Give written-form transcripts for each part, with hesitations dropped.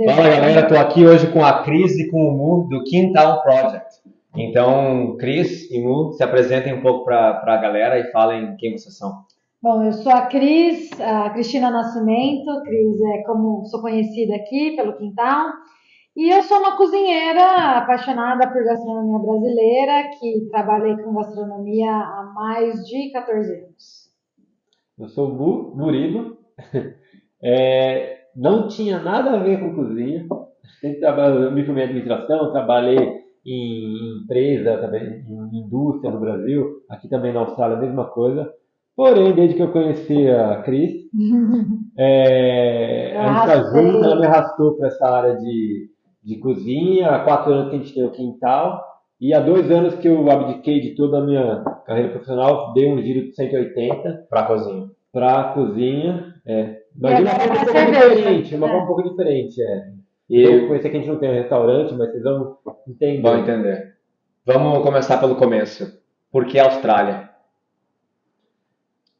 Fala galera, estou aqui hoje com a Cris e com o Mu do Quintal Project. Então, Cris e Mu, se apresentem um pouco para a galera e falem quem vocês são. Bom, eu sou a Cris, a Cristina Nascimento. Cris é como sou conhecida aqui pelo Quintal. E eu sou uma cozinheira apaixonada por gastronomia brasileira, que trabalhei com gastronomia há mais de 14 anos. Eu sou o Murilo. Não tinha nada a ver com cozinha. Eu me formei em administração, trabalhei em empresa, trabalhei em indústria no Brasil, aqui também na Austrália a mesma coisa. Porém, desde que eu conheci a Cris, Eu a gente está junto, ela me arrastei. arrastou para essa área de cozinha. Há 4 anos que a gente tem o quintal. E há 2 anos que eu abdiquei de toda a minha carreira profissional, dei um giro de 180 Para a cozinha. para a cozinha. E Mas de uma agora forma um para pouco cerveja. diferente, uma forma um pouco diferente. E Eu sei que a gente não tem um restaurante, mas vocês vão vão entender. entender. Vamos começar pelo começo. Por que Austrália?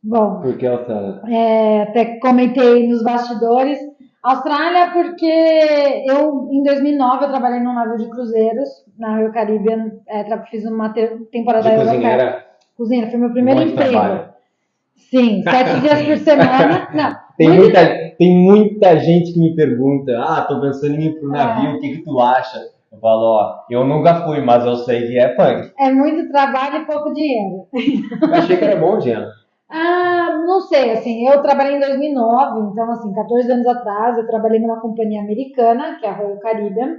Bom, Porque ela tá. até comentei nos bastidores. Austrália, porque em 2009, eu trabalhei num navio de cruzeiros, na Royal Caribbean, fiz uma temporada De europeia. cozinheira, Cozinha, foi meu primeiro muito emprego. trabalho. Sim, 7 dias por semana. Não, Tem muito. muita, tem muita gente que me pergunta, tô pensando em ir pro navio, o que tu acha? Eu falo, eu nunca fui, mas eu sei que é punk. É muito trabalho e pouco dinheiro. Eu achei que era bom, Diana. Não sei, assim, eu trabalhei em 2009, então, assim, 14 anos atrás, eu trabalhei numa companhia americana, que é a Royal Caribbean,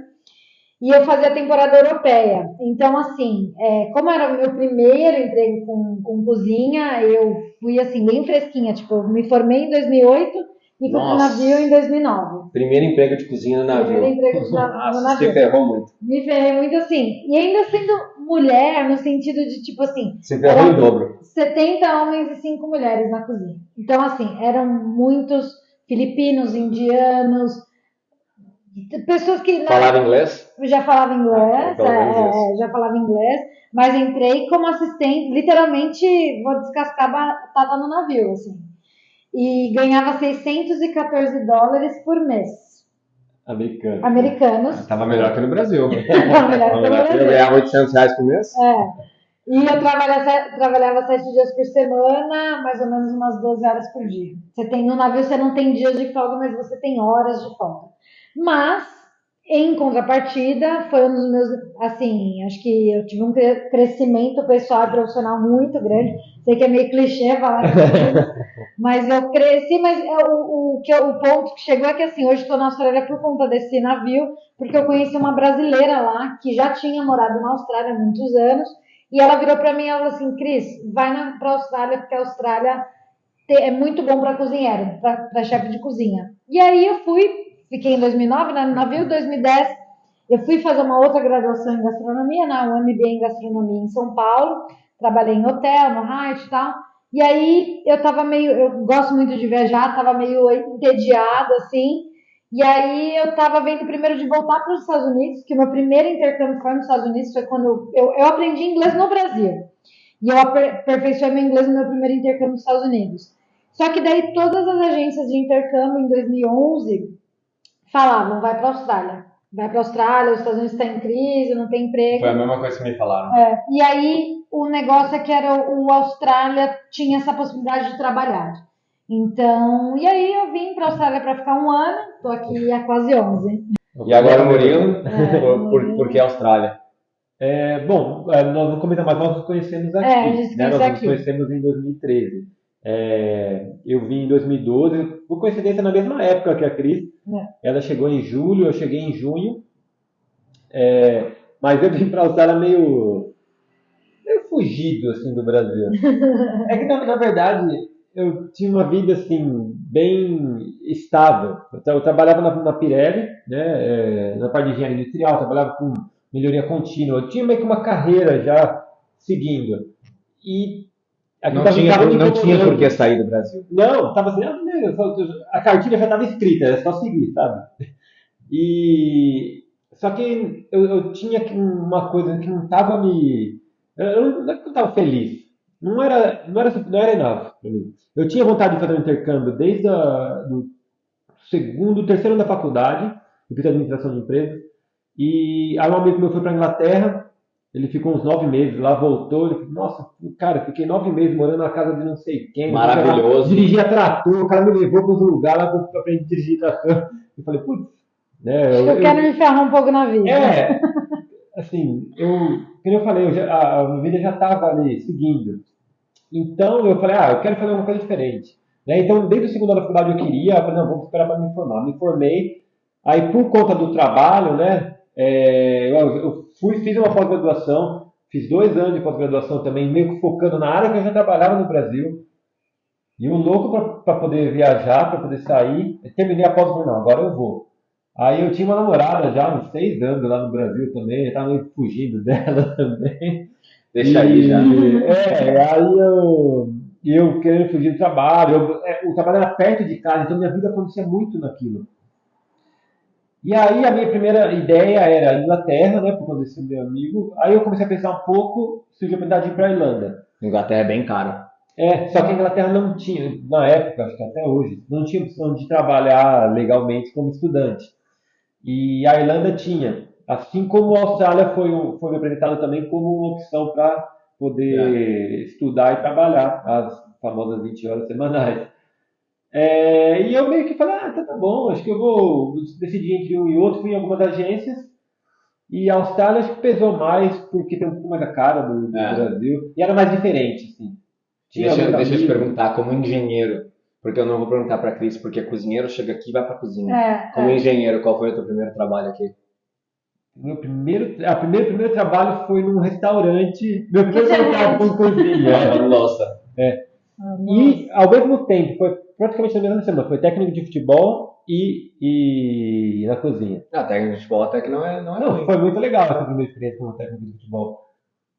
e eu fazia a temporada europeia. Então, assim, como era o meu primeiro emprego com cozinha, eu fui, assim, bem fresquinha. Tipo, eu me formei em 2008 e fui pro navio em Nossa, 2009. primeiro emprego de cozinha no Primeiro navio. emprego no Nossa, se navio. ferrou muito. Me ferrei muito assim. E ainda sendo mulher, no sentido de, tipo assim, Se ferrou em eram dobro. 70 homens e 5 mulheres na cozinha. Então, assim, eram muitos filipinos, indianos, pessoas que Falava inglês? já falavam Então, inglês, pelo menos isso. já falava inglês, mas entrei como assistente, literalmente vou descascar batata no navio, assim. E ganhava US$ 614 por mês. Americano. Americanos. Tava melhor que no Brasil. Melhor que no Eu Brasil. ganhava R$ 800 por mês. E eu trabalhava 7 dias por semana, mais ou menos umas 12 horas por dia. No navio você não tem dias de folga, mas você tem horas de folga. Mas, em contrapartida, foi um dos meus, assim, acho que eu tive um crescimento pessoal e profissional muito grande. Sei que é meio clichê falar isso, mas eu cresci, mas o ponto que chegou é que, assim, hoje estou na Austrália por conta desse navio, porque eu conheci uma brasileira lá, que já tinha morado na Austrália há muitos anos, e ela virou para mim e falou assim: Cris, vai para a Austrália, porque a Austrália é muito bom para cozinheiro, para chefe de cozinha. E aí eu fui, fiquei em 2009, no navio, 2010 eu fui fazer uma outra graduação em gastronomia, um MBA em gastronomia em São Paulo, trabalhei em hotel, no Hyatt e tal. E aí eu gosto muito de viajar, tava meio entediada, assim. E aí eu tava vendo primeiro de voltar para os Estados Unidos, que o meu primeiro intercâmbio foi nos Estados Unidos, foi quando eu aprendi inglês no Brasil. E eu aperfeiçoei meu inglês no meu primeiro intercâmbio nos Estados Unidos. Só que daí todas as agências de intercâmbio em 2011 falavam, vai para a Austrália. Vai para a Austrália, os Estados Unidos estão em crise, não tem Foi a emprego. mesma coisa que me falaram. E aí o negócio é que era o Austrália tinha essa possibilidade de trabalhar. Então, e aí eu vim para a Austrália para ficar um ano, estou aqui há quase 11. E agora o Murilo, por que Murilo. Austrália? Bom, nós não comentamos, mas nós nos conhecemos A aqui, gente se né? conheceu Nós nos aqui. conhecemos em 2013. Eu vim em 2012, por coincidência na mesma época que a Cris. É. Ela chegou em julho, eu cheguei em junho. Mas eu vim para a Austrália meio fugido assim do Brasil. É que na verdade eu tinha uma vida assim bem estável. Eu trabalhava na Pirelli, né, na parte de engenharia industrial, trabalhava com melhoria contínua. Eu tinha meio que uma carreira já seguindo. E aquilo estava me Não tinha por que incomodando. sair do Brasil. Não, estava assim, a cartilha já estava escrita, era só seguir, sabe? E só que eu tinha uma coisa que não estava me. Não é que eu estava feliz. Não era enough para mim. Eu tinha vontade de fazer um intercâmbio desde do segundo, terceiro ano da faculdade. eu fiz administração de empresas. E aí um amigo meu foi para Inglaterra, ele ficou uns 9 meses lá, voltou, ele falou, nossa, cara, fiquei 9 meses morando na casa de não sei quem. Maravilhoso. Dirigia trator, o cara me levou para outro lugar lá para aprender a dirigir trator. Eu falei, putz, né? Eu quero me ferrar um pouco na vida. Assim, como eu falei, a minha vida já estava ali seguindo. Então eu falei, eu quero fazer uma coisa diferente. Né? Então, desde o segundo ano da faculdade eu falei, não, vamos esperar para me formar. Me formei, aí por conta do trabalho, né, eu fiz uma pós-graduação, fiz 2 anos de pós-graduação também, meio que focando na área que eu já trabalhava no Brasil. E o louco para poder viajar, para poder sair, terminei a pós não, agora eu vou. Aí eu tinha uma namorada já, uns 6 anos lá no Brasil também, eu tava meio fugindo dela também. Deixa aí já. Aí eu querendo fugir do trabalho, o trabalho era perto de casa, então minha vida acontecia muito naquilo. E aí a minha primeira ideia era a Inglaterra, né, por conta desse meu amigo. Aí eu comecei a pensar um pouco, surgiu a oportunidade de ir para a Irlanda. Inglaterra é bem caro. Só que a Inglaterra não tinha, na época, acho que até hoje, não tinha opção de trabalhar legalmente como estudante. E a Irlanda tinha. Assim como a Austrália foi me apresentada também como uma opção para poder estudar e trabalhar, as famosas 20 horas semanais. E eu meio que falei, então tá bom, acho que eu vou decidir entre um e outro, fui em algumas agências, e a Austrália acho que pesou mais, porque tem um pouco mais a cara do Brasil, e era mais diferente, assim. Deixa eu te perguntar, como engenheiro, porque eu não vou perguntar para a Cris, porque cozinheiro chega aqui e vai para a cozinha. Como engenheiro, qual foi o teu primeiro trabalho aqui? Meu primeiro trabalho foi num restaurante. Meu primeiro trabalho foi em cozinha. Lavando louça. E ao mesmo tempo, foi praticamente na mesma semana, foi técnico de futebol e na cozinha. Técnico de futebol até que não é ruim. Foi muito legal essa primeira experiência como técnico de futebol.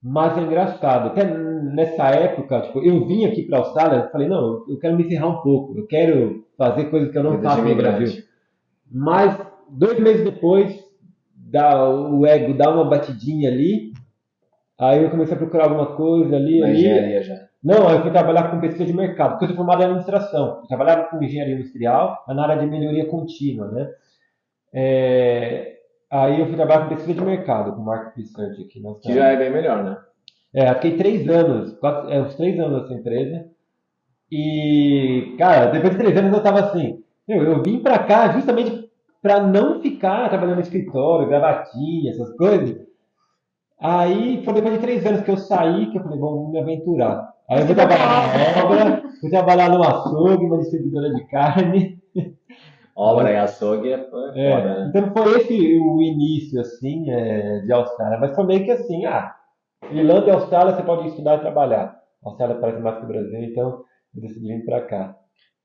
Mas é engraçado, até nessa época, tipo, eu vim aqui para a Austrália e falei, não, eu quero me ferrar um pouco, eu quero fazer coisas que eu não faço no Brasil. Mas 2 meses depois, o ego dá uma batidinha ali, aí eu comecei a procurar alguma coisa ali. Engenharia já. Não, aí eu fui trabalhar com pesquisa de mercado, porque eu sou formado em administração. Eu trabalhava com engenharia industrial, na área de melhoria contínua, né? Aí eu fui trabalhar com pesquisa de mercado, com market research aqui na Que já é bem melhor, né? Eu fiquei 3 anos, uns 3 anos nessa empresa. E, cara, depois de 3 anos eu tava assim, eu vim pra cá justamente pra não ficar trabalhando no escritório, gravatinha, essas coisas. Aí foi depois de 3 anos que eu saí, que eu falei, bom, vamos me aventurar. Aí eu fui trabalhar na obra, fui trabalhar no açougue, uma distribuidora de carne. Obra e açougue é foda, né? Então foi esse o início, assim, de Austrália. Mas foi meio que assim, Irlanda e Austrália você pode estudar e trabalhar. A Austrália parece mais que o Brasil, então eu decidi vir pra cá.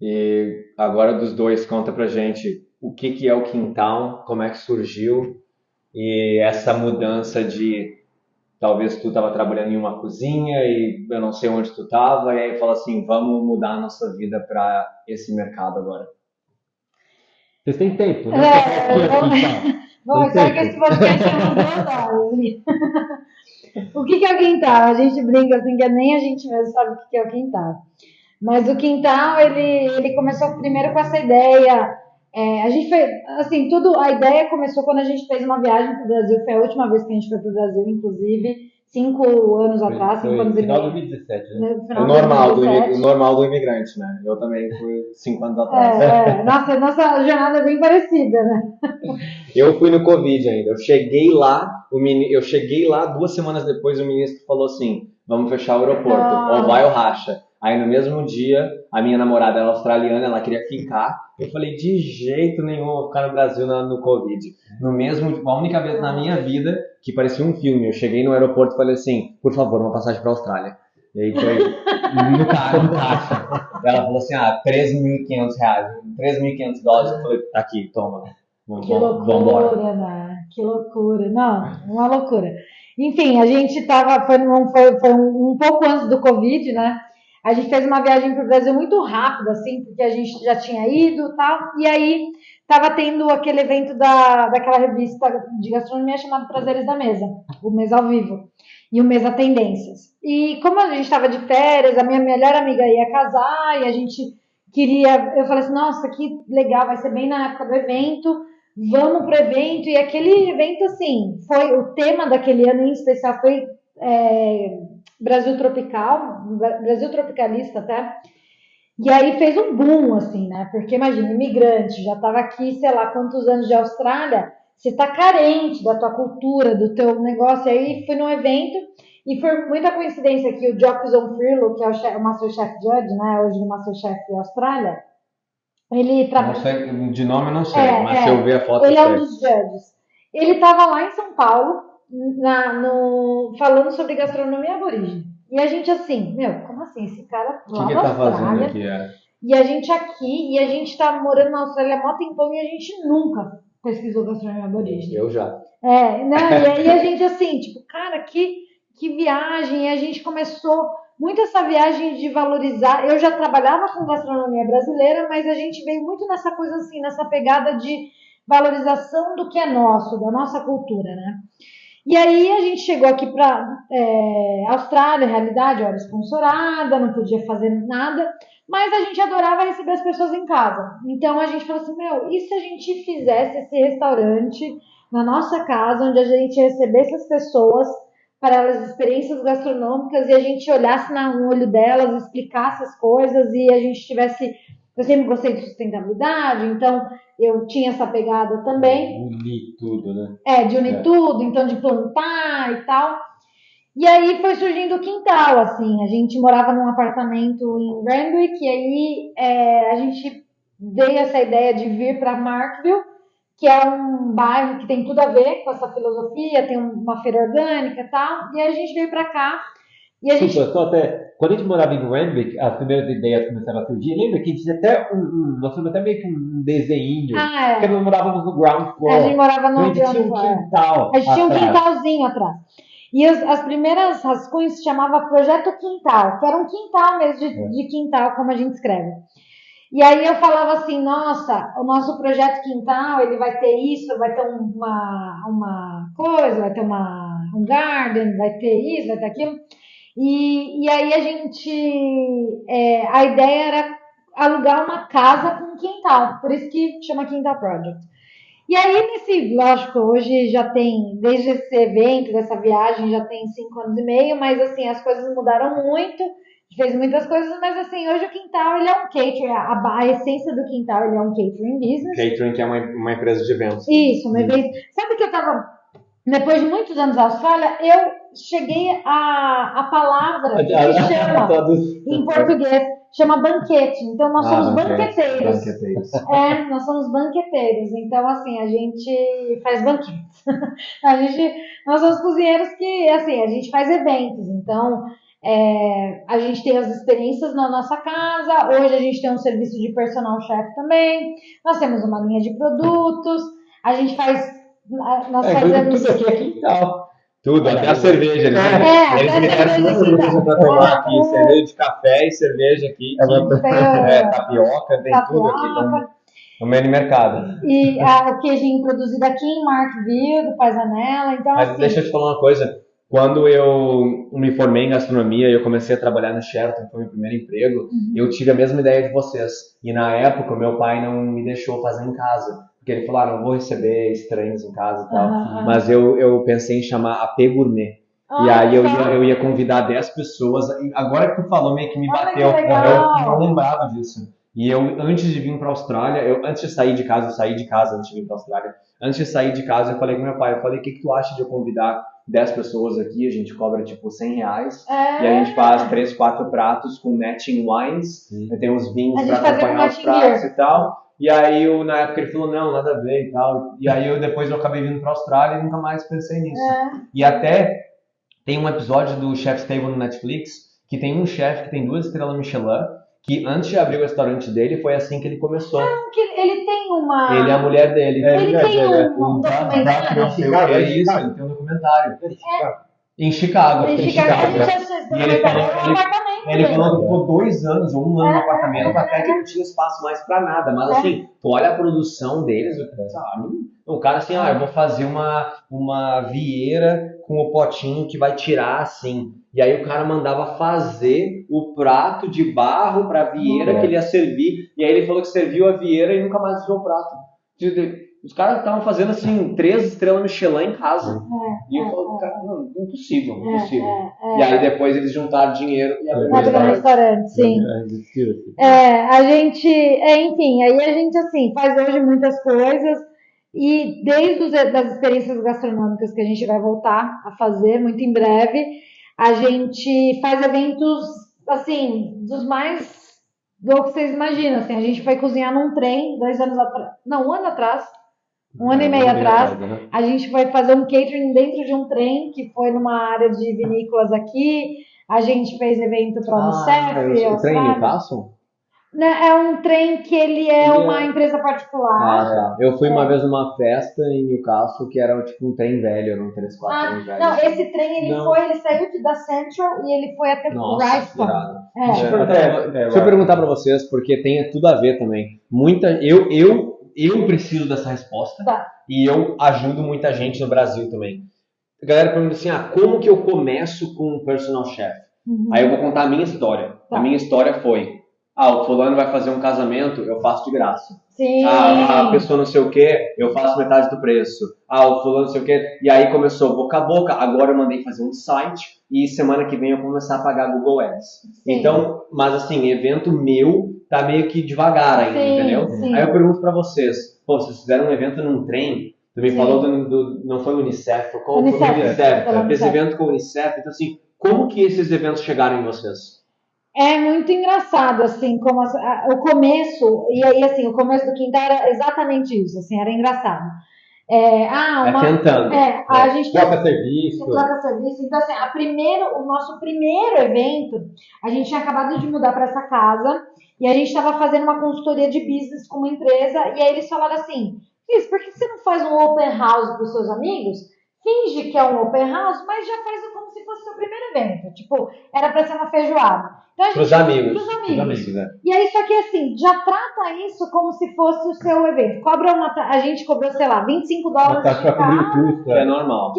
E agora dos dois, conta pra gente o que é o Quintal, como é que surgiu e essa mudança de talvez tu estava trabalhando em uma cozinha e eu não sei onde tu estava, e aí fala assim, vamos mudar a nossa vida para esse mercado agora. Vocês têm tempo, né? Bom, só que esse podcast é uma 2 horas. O que é o Quintal? A gente brinca assim que nem a gente mesmo sabe o que é o Quintal. Mas o Quintal, ele começou primeiro com essa ideia. A gente fez, assim, a ideia começou quando a gente fez uma viagem para o Brasil. Foi a última vez que a gente foi para o Brasil, inclusive, 5 anos atrás, 5 anos e meio. Final de 2017, né? O normal do imigrante, né? Eu também fui 5 anos atrás. Nossa jornada é bem parecida, né? Eu fui no Covid ainda. Eu cheguei lá 2 semanas depois, o ministro falou assim, vamos fechar o aeroporto, ou vai ou racha. Aí no mesmo dia, a minha namorada era australiana, ela queria ficar. Eu falei, de jeito nenhum, vou ficar no Brasil no Covid. A única vez na minha vida que parecia um filme. Eu cheguei no aeroporto e falei assim, por favor, uma passagem para a Austrália. E aí foi no caixa. Ela falou assim, $3.500, $3.500. Eu falei, tá aqui, toma. Que loucura, né? Que loucura. Não, uma loucura. Enfim, a gente foi um pouco antes do Covid, né? A gente fez uma viagem para o Brasil muito rápida, assim, porque a gente já tinha ido e tal. E aí estava tendo aquele evento daquela revista de gastronomia chamada Prazeres da Mesa, o Mesa ao Vivo, e o Mesa Tendências. E como a gente estava de férias, a minha melhor amiga ia casar e a gente queria... Eu falei assim, nossa, que legal, vai ser bem na época do evento. vamos pro evento. E aquele evento, assim, foi o tema daquele ano em especial foi Brasil Tropical, Brasil Tropicalista até. E aí fez um boom, assim, né? Porque imagina, imigrante, já estava aqui, sei lá, quantos anos de Austrália, você tá carente da tua cultura, do teu negócio. E aí fui num evento e foi muita coincidência que o Jock Zonfrillo, que é o Masterchef Judge, né? Hoje no Masterchef Austrália, ele Não trabalha. sei, de nome eu não sei, mas se eu ver a foto Ele eu é um sei. dos judges. Ele estava lá em São Paulo, falando sobre gastronomia aborígene. E a gente assim, meu, como assim? Esse cara O lá que na ele tá fazendo Austrália, aqui? e a gente aqui, e a gente tá morando na Austrália há mó tempão e a gente nunca pesquisou gastronomia aborígene. Eu já. Não, e aí a gente assim, tipo, cara, que viagem, e a gente começou muito essa viagem de valorizar. Eu já trabalhava com gastronomia brasileira, mas a gente veio muito nessa coisa assim, nessa pegada de valorização do que é nosso, da nossa cultura, né? E aí a gente chegou aqui para Austrália, realidade, eu era sponsorada, não podia fazer nada, mas a gente adorava receber as pessoas em casa. Então a gente falou assim, meu, e se a gente fizesse esse restaurante na nossa casa, onde a gente recebesse as pessoas para elas experiências gastronômicas e a gente olhasse no olho delas, explicasse as coisas e a gente tivesse... Eu sempre gostei de sustentabilidade, então eu tinha essa pegada também. Unir tudo, né? De unir tudo, então de plantar e tal. E aí foi surgindo o quintal, assim. A gente morava num apartamento em Randwick e aí a gente veio essa ideia de vir para Markville, que é um bairro que tem tudo a ver com essa filosofia, tem uma feira orgânica e tal. E aí a gente veio para cá e a gente... Desculpa, só até. Quando a gente morava em Randwick, as primeiras ideias começaram a surgir. Lembra que a gente tinha até nós tínhamos até meio que um desenho. Porque nós morávamos no ground floor. A gente morava no então a gente tinha um quintal. A gente tinha um atrás. quintalzinho atrás. E as primeiras rascunhos se chamava Projeto Quintal, que era um quintal mesmo, de quintal, como a gente escreve. E aí eu falava assim, nossa, o nosso projeto quintal, ele vai ter isso, vai ter uma coisa, vai ter um garden, vai ter isso, vai ter aquilo. E aí a gente, a ideia era alugar uma casa com quintal, por isso que chama Quintal Project. E aí, lógico, hoje já tem, desde esse evento, dessa viagem, já tem 5 anos e meio, mas assim, as coisas mudaram muito, fez muitas coisas, mas assim, hoje o quintal, ele é um catering, a essência do quintal, ele é um catering business. Catering, que é uma empresa de eventos. Isso, uma vez. Sabe que eu tava, depois de muitos anos na Austrália, eu cheguei a palavra que chama, em português, chama banquete. Então, nós somos banqueteiros. Nós somos banqueteiros. Então, assim, a gente faz banquetes. Nós somos cozinheiros que, assim, a gente faz eventos. Então, a gente tem as experiências na nossa casa. Hoje a gente tem um serviço de personal chef também. Nós temos uma linha de produtos. A gente faz... Nós fazemos... Tudo aqui é quintal. Tudo, até a cerveja. Eles me deram uma cerveja pra tomar aqui, cerveja de café e cerveja aqui. Tapioca, tem tudo aqui. Então, no meio do mercado. E o queijinho produzido aqui em Markville, do Paisanella. Então, mas assim, deixa eu te falar uma coisa. Quando eu me formei em gastronomia e eu comecei a trabalhar no Sheraton, foi meu primeiro emprego, eu tive a mesma ideia de vocês. E na época, meu pai não me deixou fazer em casa. Porque ele falou, não vou receber estranhos em casa e tal. Mas eu pensei em chamar AP Gourmet. E aí eu ia convidar 10 pessoas. Agora que tu falou, meio que me bateu. Eu não lembrava disso. E eu, antes de vir para a Austrália, antes de sair de casa, eu saí de casa antes de vir para a Austrália. Antes de sair de casa, eu falei com meu pai, eu falei, o que tu acha de eu convidar 10 pessoas aqui? A gente cobra tipo R$100. E a gente faz 3, 4 pratos com matching wines. Tem uns vinhos para acompanhar os pratos e tal. E aí, na época, ele falou, não, nada a ver e tal. E aí, depois eu acabei vindo pra Austrália e nunca mais pensei nisso. E até tem um episódio do Chef's Table no Netflix, que tem um chefe que tem 2 estrelas Michelin, que antes de abrir o restaurante dele, foi assim que ele começou. Ele tem uma... Ele e a mulher dele. Ele tem um documentário. Ele tem um documentário. Em Chicago. Em Chicago. E ele falou que ficou 2 anos ou 1 ano no apartamento até que não tinha espaço mais pra nada. Mas assim, tu olha a produção deles, o cara assim, eu vou fazer uma vieira com o potinho que vai tirar assim. E aí o cara mandava fazer o prato de barro pra vieira que ele ia servir. E aí ele falou que serviu a vieira e nunca mais usou o prato. Os caras estavam fazendo, assim, 3 estrelas Michelin em casa. E eu falei, cara, não, impossível. E aí depois eles juntaram dinheiro e abriram Abriu um restaurante, sim. A gente, enfim, aí a gente, assim, faz hoje muitas coisas e desde das experiências gastronômicas que a gente vai voltar a fazer muito em breve, a gente faz eventos, assim, dos mais do que vocês imaginam, assim, a gente foi cozinhar num trem 2 anos atrás, não, 1 ano atrás, 1 ano e meio atrás, a gente foi fazer um catering dentro de um trem, que foi numa área de vinícolas aqui, a gente fez evento para o Unicef. O trem Newcastle? É um trem que ele é uma empresa particular. Tá. Eu fui uma vez numa festa em Newcastle que era tipo um trem velho, era um 3x4 trem velho. Não, esse trem ele saiu da Central e ele foi até Riceford. Deixa eu perguntar pra vocês, porque tem tudo a ver também. Eu preciso dessa resposta e eu ajudo muita gente no Brasil também. A galera pergunta assim, como que eu começo com um personal chef? Aí eu vou contar a minha história. A minha história foi... o fulano vai fazer um casamento, eu faço de graça. Sim. A pessoa não sei o que, eu faço metade do preço. O fulano não sei o que. E aí começou boca a boca. Agora eu mandei fazer um site e semana que vem eu vou começar a pagar Google Ads. Sim. Então, mas assim, evento meu tá meio que devagar ainda, entendeu? Sim. Aí eu pergunto pra vocês, vocês fizeram um evento num trem, tu me falou não foi o Unicef, foi o Unicef. Fez evento com o Unicef, então assim, como que esses eventos chegaram em vocês? É muito engraçado, assim, como o começo, e aí, assim, o começo do Quintal era exatamente isso, assim, era engraçado. Tentando. A gente troca serviço. Então, assim, o nosso primeiro evento, a gente tinha acabado de mudar para essa casa, e a gente estava fazendo uma consultoria de business com uma empresa, e aí eles falaram assim, Cris, por que você não faz um open house para os seus amigos? Finge que é um open house, mas já faz como se fosse o seu primeiro evento. Tipo, era para ser uma feijoada. Então, pros amigos. Né? E aí, só que assim, já trata isso como se fosse o seu evento. A gente cobrou, sei lá, $25 de cada, que é normal.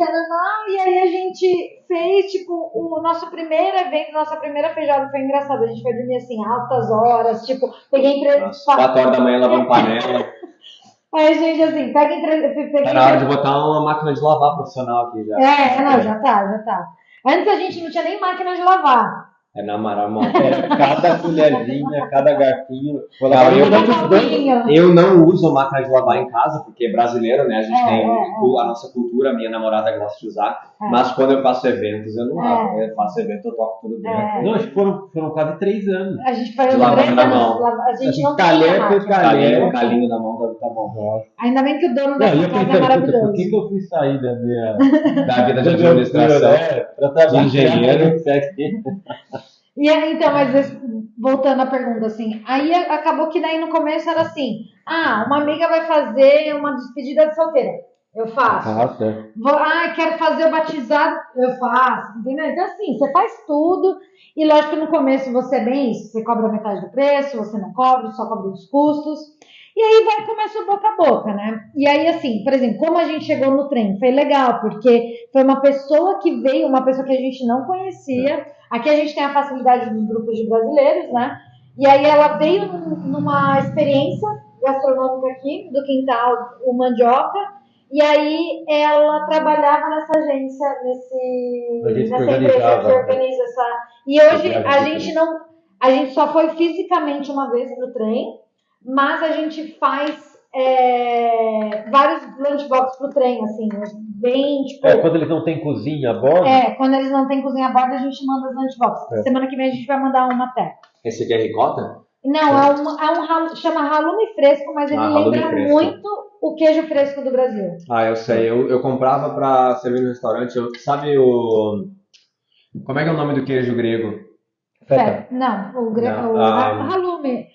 E aí a gente fez, tipo, o nosso primeiro evento, nossa primeira feijoada foi engraçada. A gente foi dormir assim, altas horas, tipo, peguei 4 horas da manhã lavando panela. Aí, gente, assim, Tá na hora de botar uma máquina de lavar profissional aqui já. Já tá. Antes a gente não tinha nem máquina de lavar. Na Maramão. Cada colherzinha, cada garfinho. Eu não uso máquina de lavar em casa, porque é brasileiro, né? A gente tem a nossa cultura, minha namorada gosta de usar. Mas quando eu faço eventos, eu não lavo. Eu faço evento, eu toco tudo dentro. Não, acho que foram quase 3 anos. A gente faz 3 anos. A gente não talher por talher. Um calinho na mão tá bom. Ainda bem que o dono da casa é maravilhoso. Por que eu fui sair da vida de administração? De engenheiro. E aí, então, mas voltando à pergunta, assim, aí acabou que daí no começo era assim, uma amiga vai fazer uma despedida de solteira, eu faço. Quero fazer o batizado, eu faço, entendeu? Então, assim, você faz tudo, e lógico que no começo você é bem isso, você cobra metade do preço, você não cobra, só cobra os custos, e aí começa o boca a boca, né? E aí, assim, por exemplo, como a gente chegou no trem, foi legal, porque foi uma pessoa que veio, uma pessoa que a gente não conhecia. Aqui a gente tem a facilidade dos grupos de brasileiros, né? E aí ela veio numa experiência gastronômica aqui, do Quintal, o Mandioca, e aí ela trabalhava nessa agência, nessa empresa que organiza essa... E hoje a gente só foi fisicamente uma vez pro trem, mas a gente faz vários lunchbox pro trem, assim, bem, tipo... quando eles não têm cozinha a bordo? Quando eles não têm cozinha a bordo, a gente manda as lunchbox. Semana que vem a gente vai mandar uma até. Esse aqui é ricota? Não, chama halume fresco, mas ele lembra muito o queijo fresco do Brasil. Eu sei. Eu comprava pra servir no restaurante. Sabe o... Como é que é o nome do queijo grego? Halume.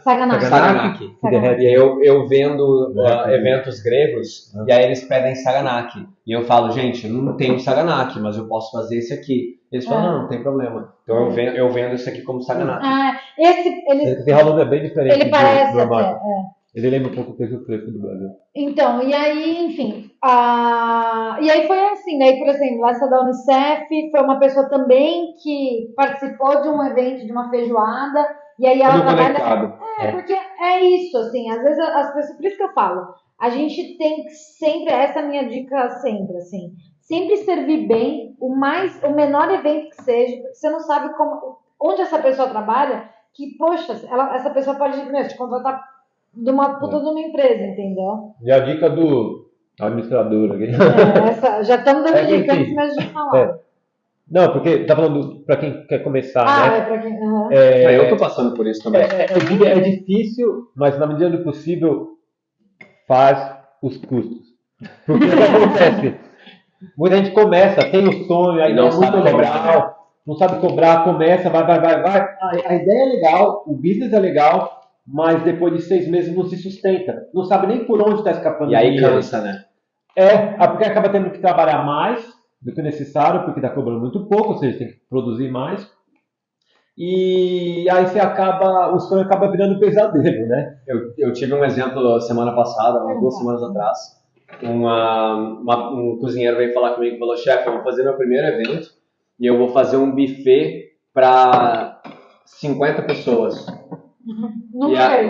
Saganaki. Eu vendo eventos gregos e aí eles pedem Saganaki. E eu falo, gente, não tenho Saganaki, mas eu posso fazer esse aqui. Eles falam, não tem problema. Então eu vendo esse aqui como Saganaki. Esse halume é bem diferente. Ele parece até. Ele lembra um pouco o queijo fresco do Brasil. Então, e aí, enfim. E aí foi assim, daí, por exemplo, essa da Unicef foi uma pessoa também que participou de um evento, de uma feijoada, e aí ela trabalha... Porque é isso, assim, às vezes as pessoas... Por isso que eu falo, a gente tem que sempre, essa é a minha dica sempre, assim, sempre servir bem, o menor evento que seja, porque você não sabe onde essa pessoa trabalha, que, poxa, essa pessoa pode te contratar de uma puta de uma empresa, entendeu? E a dica do administrador aqui. Já estamos dando dica antes enfim, mesmo de falar. Não, porque tá falando para quem quer começar, né? Pra quem... Uhum. Eu tô passando por isso também. É difícil, mas na medida do possível faz os custos. Porque o que acontece? Muita gente começa, tem o sonho, aí Não sabe cobrar. não sabe cobrar, começa, vai. A ideia é legal, o business é legal, mas depois de 6 meses não se sustenta. Não sabe nem por onde está escapando E aí dinheiro. cansa, né? Porque acaba tendo que trabalhar mais do que necessário, porque está cobrando muito pouco, ou seja, tem que produzir mais. E aí o sonho acaba virando pesadelo, né? Eu tive um exemplo semana passada, umas 2 semanas atrás. Um cozinheiro veio falar comigo e falou: chefe, eu vou fazer meu primeiro evento e eu vou fazer um buffet para 50 pessoas.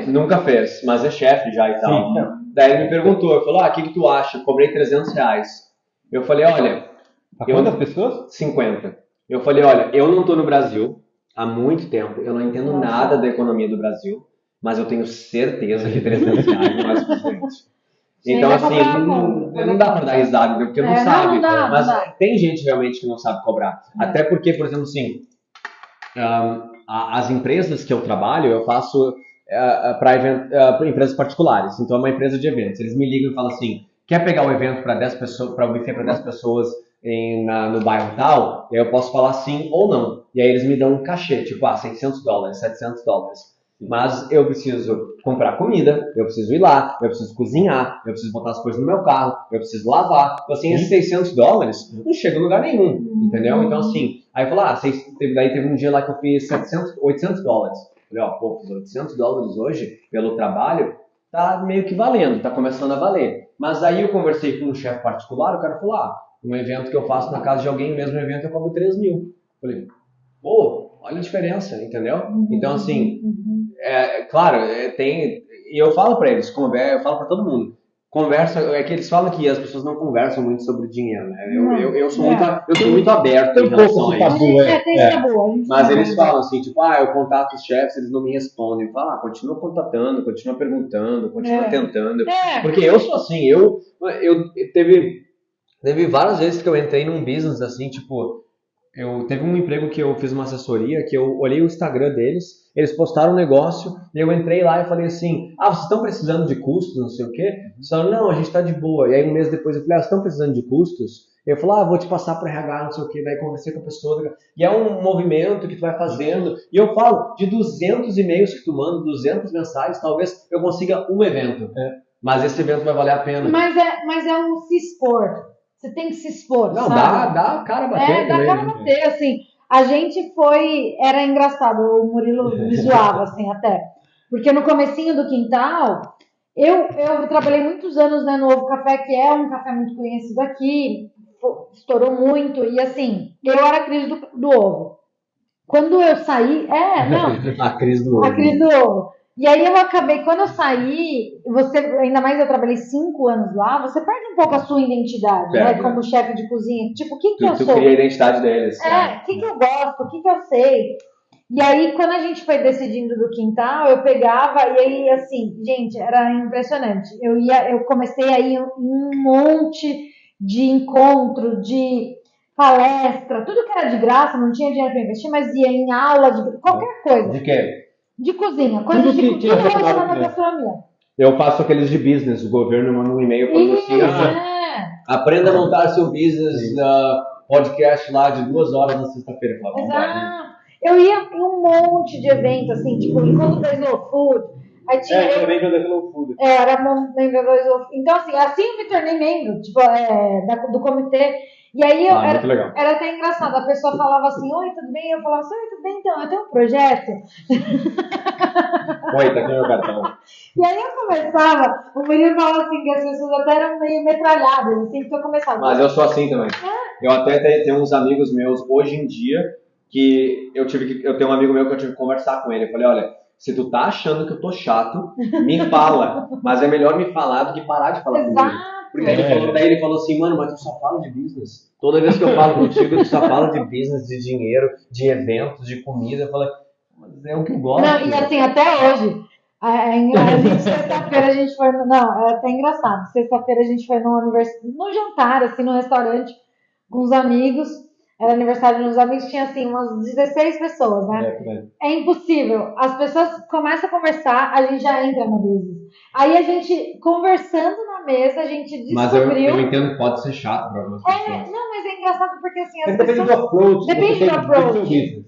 Nunca fez, mas é chefe já e tal. Sim. Daí ele me perguntou, ele falou: o que tu acha? Eu cobrei R$300. Eu falei: olha... Quantas pessoas? 50. Eu falei: olha, eu não estou no Brasil há muito tempo, eu não entendo nada da economia do Brasil, mas eu tenho certeza que R$300 não é suficiente. Então, assim, não dá para dar risada, porque não sabe. Não dá, mas tem gente realmente que não sabe cobrar. Até porque, por exemplo, assim, as empresas que eu trabalho, eu faço para empresas particulares. Então, é uma empresa de eventos. Eles me ligam e falam assim: quer pegar o evento para 10 pessoas, para o buffet para 10 pessoas no bairro tal? E aí eu posso falar sim ou não. E aí eles me dão um cachê, tipo, $600, $700. Mas eu preciso comprar comida, eu preciso ir lá, eu preciso cozinhar, eu preciso botar as coisas no meu carro, eu preciso lavar. Então, assim, esses $600 não chega em lugar nenhum, entendeu? Então, assim, aí eu falo: daí teve um dia lá que eu fiz $800. Falei: fiz $800 hoje pelo trabalho, tá meio que valendo, tá começando a valer. Mas aí eu conversei com um chefe particular, o cara falou: um evento que eu faço na casa de alguém, mesmo evento, eu cobro 3 mil. Falei: olha a diferença, entendeu? Então, assim, claro, e eu falo pra eles, eu falo pra todo mundo, conversa, é que eles falam que as pessoas não conversam muito sobre dinheiro, né? Eu sou muito aberto em relação a isso. Mas eles falam assim, tipo, eu contato os chefes, eles não me respondem. Eu falo: continua contatando, continua perguntando, continua tentando. Porque eu sou assim, teve várias vezes que eu entrei num business assim, tipo, teve um emprego que eu fiz uma assessoria, que eu olhei o Instagram deles, eles postaram um negócio, e eu entrei lá e falei assim: vocês estão precisando de custos, não sei o quê? Eles falaram: não, a gente está de boa. E aí um mês depois eu falei: vocês estão precisando de custos? Eu falei: vou te passar para RH, não sei o quê. Daí conversei com a pessoa, e é um movimento que tu vai fazendo, e eu falo, de 200 e-mails que tu manda, 200 mensagens, talvez eu consiga um evento. Mas esse evento vai valer a pena. Mas é um se expor. Você tem que se expor, não, sabe? Dá a cara a bater. Dá a cara a bater, assim. A gente era engraçado, o Murilo me zoava, assim, até. Porque no comecinho do Quintal, eu trabalhei muitos anos, né, no Ovo Café, que é um café muito conhecido aqui, estourou muito, e assim, eu era a crise do ovo. Quando eu saí, a crise do ovo. A crise do ovo. E aí eu acabei, quando eu saí, ainda mais eu trabalhei 5 anos lá, você perde um pouco a sua identidade, né? Como chefe de cozinha. Tipo, o que eu sou? Tu cria a identidade deles. O que eu gosto, o que eu sei. E aí, quando a gente foi decidindo do Quintal, eu pegava, e aí, assim, gente, era impressionante. Eu comecei a ir em um monte de encontro, de palestra, tudo que era de graça, não tinha dinheiro para investir, mas ia em aula, de qualquer coisa. De quê? De cozinha, coisas de cozinha relacionadas à gastronomia. Eu faço aqueles de business, o governo manda um e-mail para você. Aprenda a montar seu business podcast lá de 2 horas na sexta-feira. Exato. Eu ia em um monte de eventos, assim, tipo, encontro da Slow Food. Aí tinha. Eu membro da Slow Food. Era membro da Slow Food. Então, assim eu me tornei membro, tipo, do comitê. E aí era até engraçado, a pessoa falava assim: oi, tudo bem? Eu falava assim: oi, tudo bem? Então, eu tenho um projeto. Oi, tá aqui meu cartão. E aí eu começava, o menino falava assim, que as pessoas até eram meio metralhadas, assim, que eu começava. Mas eu sou assim também. Eu até tenho uns amigos meus, hoje em dia, que eu tenho um amigo meu que eu tive que conversar com ele. Eu falei: olha, Se tu tá achando que eu tô chato, me fala. Mas é melhor me falar do que parar de falar comigo. Exato. Porque daí ele falou assim, mano, mas tu só fala de business. Toda vez que eu falo contigo, tu só fala de business, de dinheiro, de eventos, de comida. Eu falei, mas é o que eu gosto. Não, e assim, até hoje, sexta-feira a gente foi, não, é até engraçado, sexta-feira a gente foi no jantar, assim, no restaurante, com os amigos, era aniversário dos amigos, tinha assim, umas 16 pessoas, né? É impossível, as pessoas começam a conversar, a gente já entra no business. Aí a gente, conversando na mesa, a gente descobriu... Mas eu entendo que pode ser chato pra algumas pessoas. Não, mas é engraçado porque assim, as Depende pessoas... do approach. Depende do approach.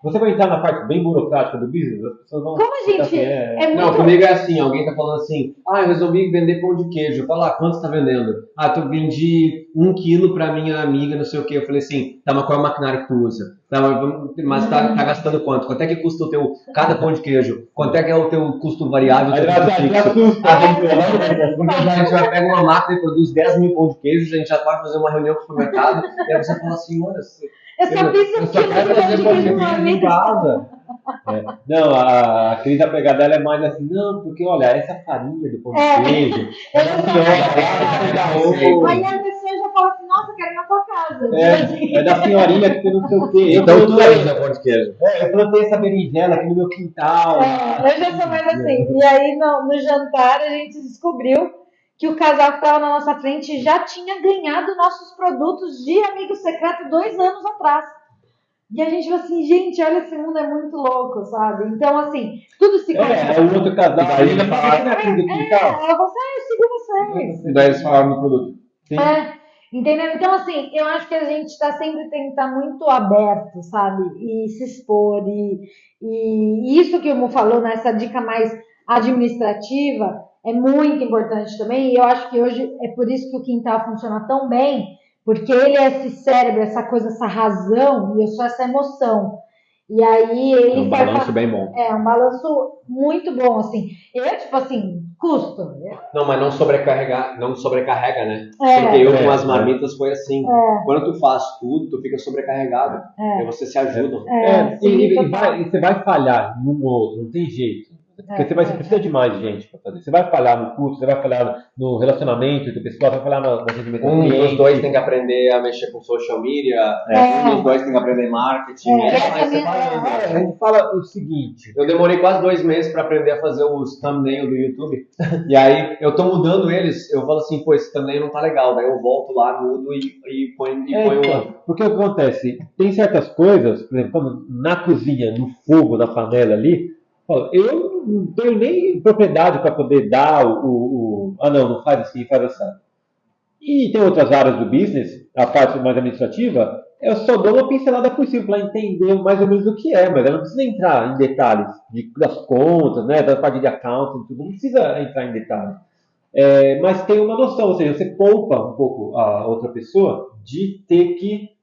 Você vai entrar na parte bem burocrática do business, as pessoas vão... Como a gente é muito... Não, comigo é assim, alguém tá falando assim, eu resolvi vender pão de queijo. Eu falo, quanto você tá vendendo? Tu vendi 1 quilo pra minha amiga, não sei o quê. Eu falei assim, tá, mas qual é o maquinário que tu usa? Tá, mas tá gastando quanto? Quanto é que custa o teu, cada pão de queijo? Quanto é que é o teu custo variável? Aí a gente vai pegar uma máquina e produz 10 mil pão de queijo, a gente já pode fazer uma reunião com o supermercado, e aí você fala assim, olha... Eu só fiz um quilo de pão de queijo em casa. Não, a Cris, a pegada dela é mais assim, não, porque olha, essa farinha do pão de queijo. Aí a pessoa já fala assim, nossa, eu quero ir na tua casa. É da senhorinha que tem não sei o quê. Então tu é pão de queijo. Eu plantei essa berinjela aqui no meu quintal. Eu já sou mais assim. E aí no jantar a gente descobriu que o casal que estava na nossa frente já tinha ganhado nossos produtos de amigo secreto 2 anos atrás. E a gente falou assim, gente, olha, esse mundo é muito louco, sabe? Então, assim, tudo se conecta. O outro casal, aí ele fala, ela falou assim, eu sigo vocês. E daí eles falaram no produto. Sim. Entendeu? Então, assim, eu acho que a gente sempre tem que estar muito aberto, sabe? E se expor. E isso que o Mu falou, nessa dica mais administrativa, é muito importante também. E eu acho que hoje é por isso que o Quintal funciona tão bem, porque ele é esse cérebro, essa coisa, essa razão, e eu sou essa emoção. E aí ele é um balanço bem bom. É um balanço muito bom, assim. Tipo assim, custo. Não, mas não sobrecarrega, né? Porque eu com as marmitas foi assim. Quando tu faz tudo, tu fica sobrecarregado. E você se ajuda. E você vai falhar num outro, não tem jeito. Porque você precisa de mais gente para fazer. Você vai falhar no curso, você vai falhar no relacionamento do pessoal, você vai falhar no atendimento. Um dos dois tem que aprender a mexer com social media, um dos dois tem que aprender marketing. A gente fala o seguinte. Eu demorei quase 2 meses para aprender a fazer os thumbnails do YouTube. E aí eu tô mudando eles, eu falo assim, pô, esse thumbnail não tá legal. Daí eu volto lá, mudo e ponho o outro. Porque o que acontece? Tem certas coisas, por exemplo, quando na cozinha, no fogo, na panela ali, eu não tenho nem propriedade para poder dar não faz assim, faz assim. E tem outras áreas do business, a parte mais administrativa, eu só dou uma pincelada por cima para entender mais ou menos o que é, mas eu não precisa entrar em detalhes das contas, né, da parte de accounting, tudo, não precisa entrar em detalhes. Mas tem uma noção, ou seja, você poupa um pouco a outra pessoa de ter que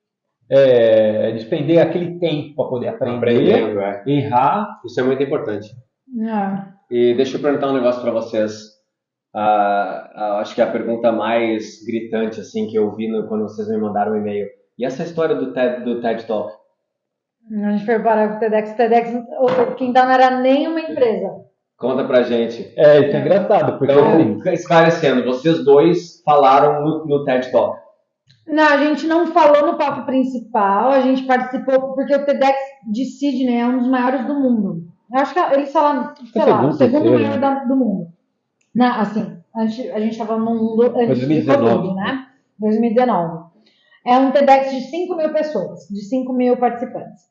despender aquele tempo para poder aprender, errar. Isso é muito importante. E deixa eu perguntar um negócio para vocês. Acho que a pergunta mais gritante assim que eu vi quando vocês me mandaram um e-mail. E essa história do TED Talk? A gente foi parar com o TEDx. O Quintal não era nem uma empresa. Conta pra gente. Isso é engraçado. Porque então, esclarecendo, vocês dois falaram no TED Talk. Não, a gente não falou no palco principal, a gente participou, porque o TEDx de Sydney é um dos maiores do mundo. Eu acho que eles falaram, o segundo maior do mundo. Não, assim, a gente estava no mundo antes do Covid, né? 2019. É um TEDx de 5 mil pessoas, de 5 mil participantes.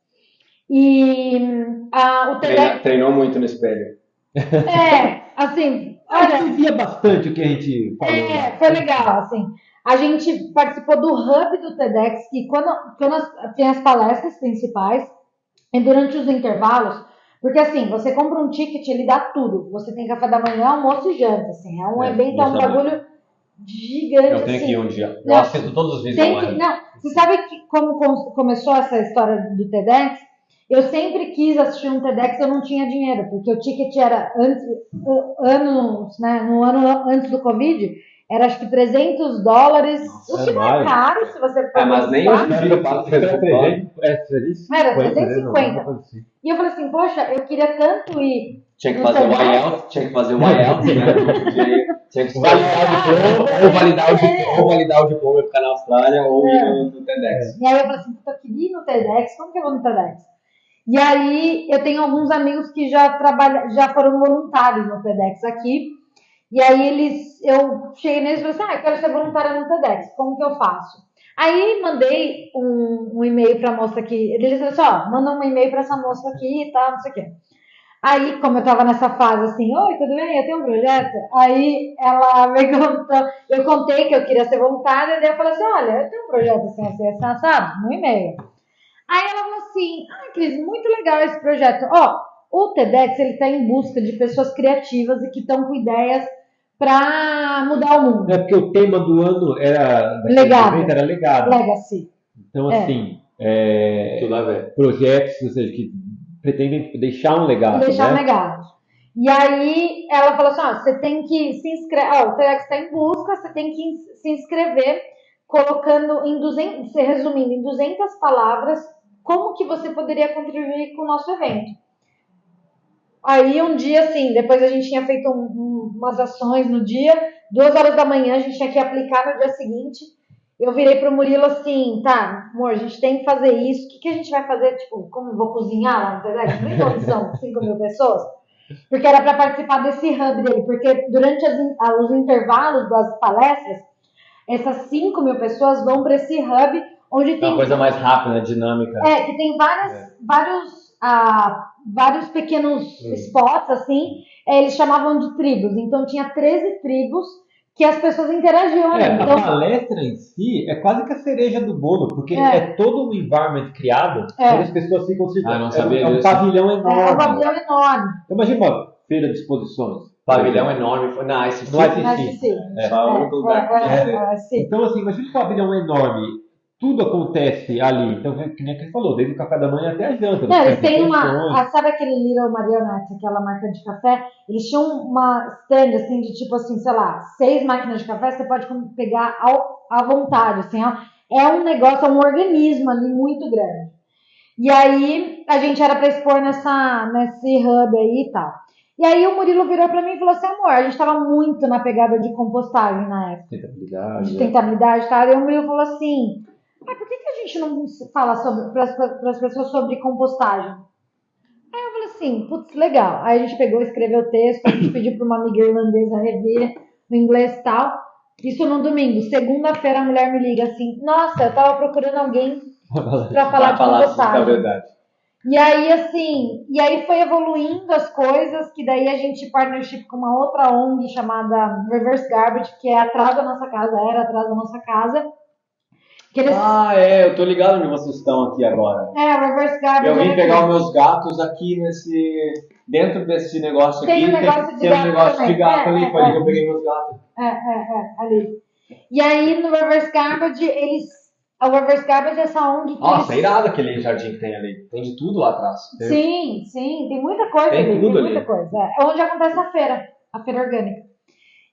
E o TEDx... Treinou muito no espelho. Assim... Olha, eu via bastante o que a gente falou. Foi legal, assim... A gente participou do hub do TEDx, que quando tem as palestras principais, e durante os intervalos, porque assim, você compra um ticket, ele dá tudo. Você tem café da manhã, almoço e janta, assim. É um evento, é um bagulho gigante, eu tenho que ir um dia. Eu assisto todos os vídeos online. Você sabe que como começou essa história do TEDx? Eu sempre quis assistir um TEDx, eu não tinha dinheiro, porque o ticket era no ano antes do Covid, era acho que $300, o que é não é mais. caro se você for Mas nem pensar. hoje em dia eu pago Era 300 dólares. 350, Era né? 350. Alguma coisa assim. E eu falei assim, poxa, eu queria tanto ir. Tinha que no fazer o TEDx. IELTS, né? Tinha que Validar o diploma, ou validar o diploma e ficar na Austrália, ou ir no TEDx. E aí eu falei assim, puta, eu queria ir no TEDx, como que eu vou no TEDx? E aí eu tenho alguns amigos que já foram voluntários no TEDx aqui. E aí eu cheguei neles e falei assim, eu quero ser voluntária no TEDx, como que eu faço? Aí mandei um e-mail para a moça aqui, ele disse assim, manda um e-mail para essa moça aqui e tal, não sei o quê. Aí, como eu tava nessa fase assim, oi, tudo bem? Eu tenho um projeto. Aí ela me contou, eu contei que eu queria ser voluntária, daí eu falei assim, olha, eu tenho um projeto assim, sabe? No e-mail. Aí ela falou assim, Cris, muito legal esse projeto. O TEDx, ele tá em busca de pessoas criativas e que estão com ideias para mudar o mundo. É porque o tema do ano era Legado. era legado. Legacy. Então, assim, Tudo a ver. projetos, ou seja, que pretendem deixar um legado. Deixar um né? legado. E aí ela falou assim, você tem que se inscrever, o TEDx está em busca, você tem que se inscrever colocando em 200, resumindo em 200 palavras, como que você poderia contribuir com o nosso evento. Aí um dia, assim, depois a gente tinha feito umas ações no dia, 2 horas da manhã, a gente tinha que aplicar no dia seguinte. Eu virei pro Murilo assim, tá, amor, a gente tem que fazer isso, o que a gente vai fazer? Tipo, como eu vou cozinhar lá no TEDx? Nem condição, 5.000 pessoas. Porque era para participar desse hub dele, porque durante os intervalos das palestras, essas 5.000 pessoas vão para esse hub, onde tem... Uma coisa mais rápida, dinâmica. Que tem vários pequenos spots, assim, eles chamavam de tribos. Então tinha 13 tribos que as pessoas interagiam. Então, a palestra em si é quase que a cereja do bolo, porque é todo um environment criado onde as pessoas ficam circulando. Não sabia é um disso. pavilhão enorme. É um pavilhão enorme. Então, imagina uma feira de exposições. Pavilhão enorme. Na ICC. Só o único lugar que Então, assim, imagina um pavilhão enorme. Tudo acontece ali. Então, que nem que ele falou, desde o café da manhã até a janta. Não, eles têm sabe aquele Little Marionette, aquela marca de café? Eles tinham uma stand, assim, de tipo assim, sei lá, 6 máquinas de café, você pode pegar à vontade, assim, é um negócio, é um organismo ali muito grande. E aí, a gente era pra expor nesse hub aí e tal. E aí o Murilo virou pra mim e falou assim, amor, a gente tava muito na pegada de compostagem na época. Tentabilidade e tal. E o Murilo falou assim, por que a gente não fala para as pessoas sobre compostagem? Aí eu falei assim, putz, legal. Aí a gente pegou, escreveu o texto, a gente pediu para uma amiga irlandesa rever no inglês e tal. Isso no domingo. Segunda-feira a mulher me liga assim, nossa, eu tava procurando alguém para falar de compostagem. Verdade. E aí, assim, foi evoluindo as coisas, que daí a gente partnership com uma outra ONG chamada Reverse Garbage, que é atrás da nossa casa, era atrás da nossa casa. Eu tô ligado onde vocês estão aqui agora. O Reverse Garbage. Eu vim pegar os meus gatos aqui dentro desse negócio tem aqui. Um negócio tem um negócio de gato ali, foi ali que eu peguei meus gatos. Ali. E aí no Reverse Garbage, o Reverse Garbage é essa ONG que Nossa, é irado aquele jardim que tem ali. Tem de tudo lá atrás. Sim, tem muita coisa tem ali. Tudo tem ali. muita coisa. É onde acontece a feira orgânica.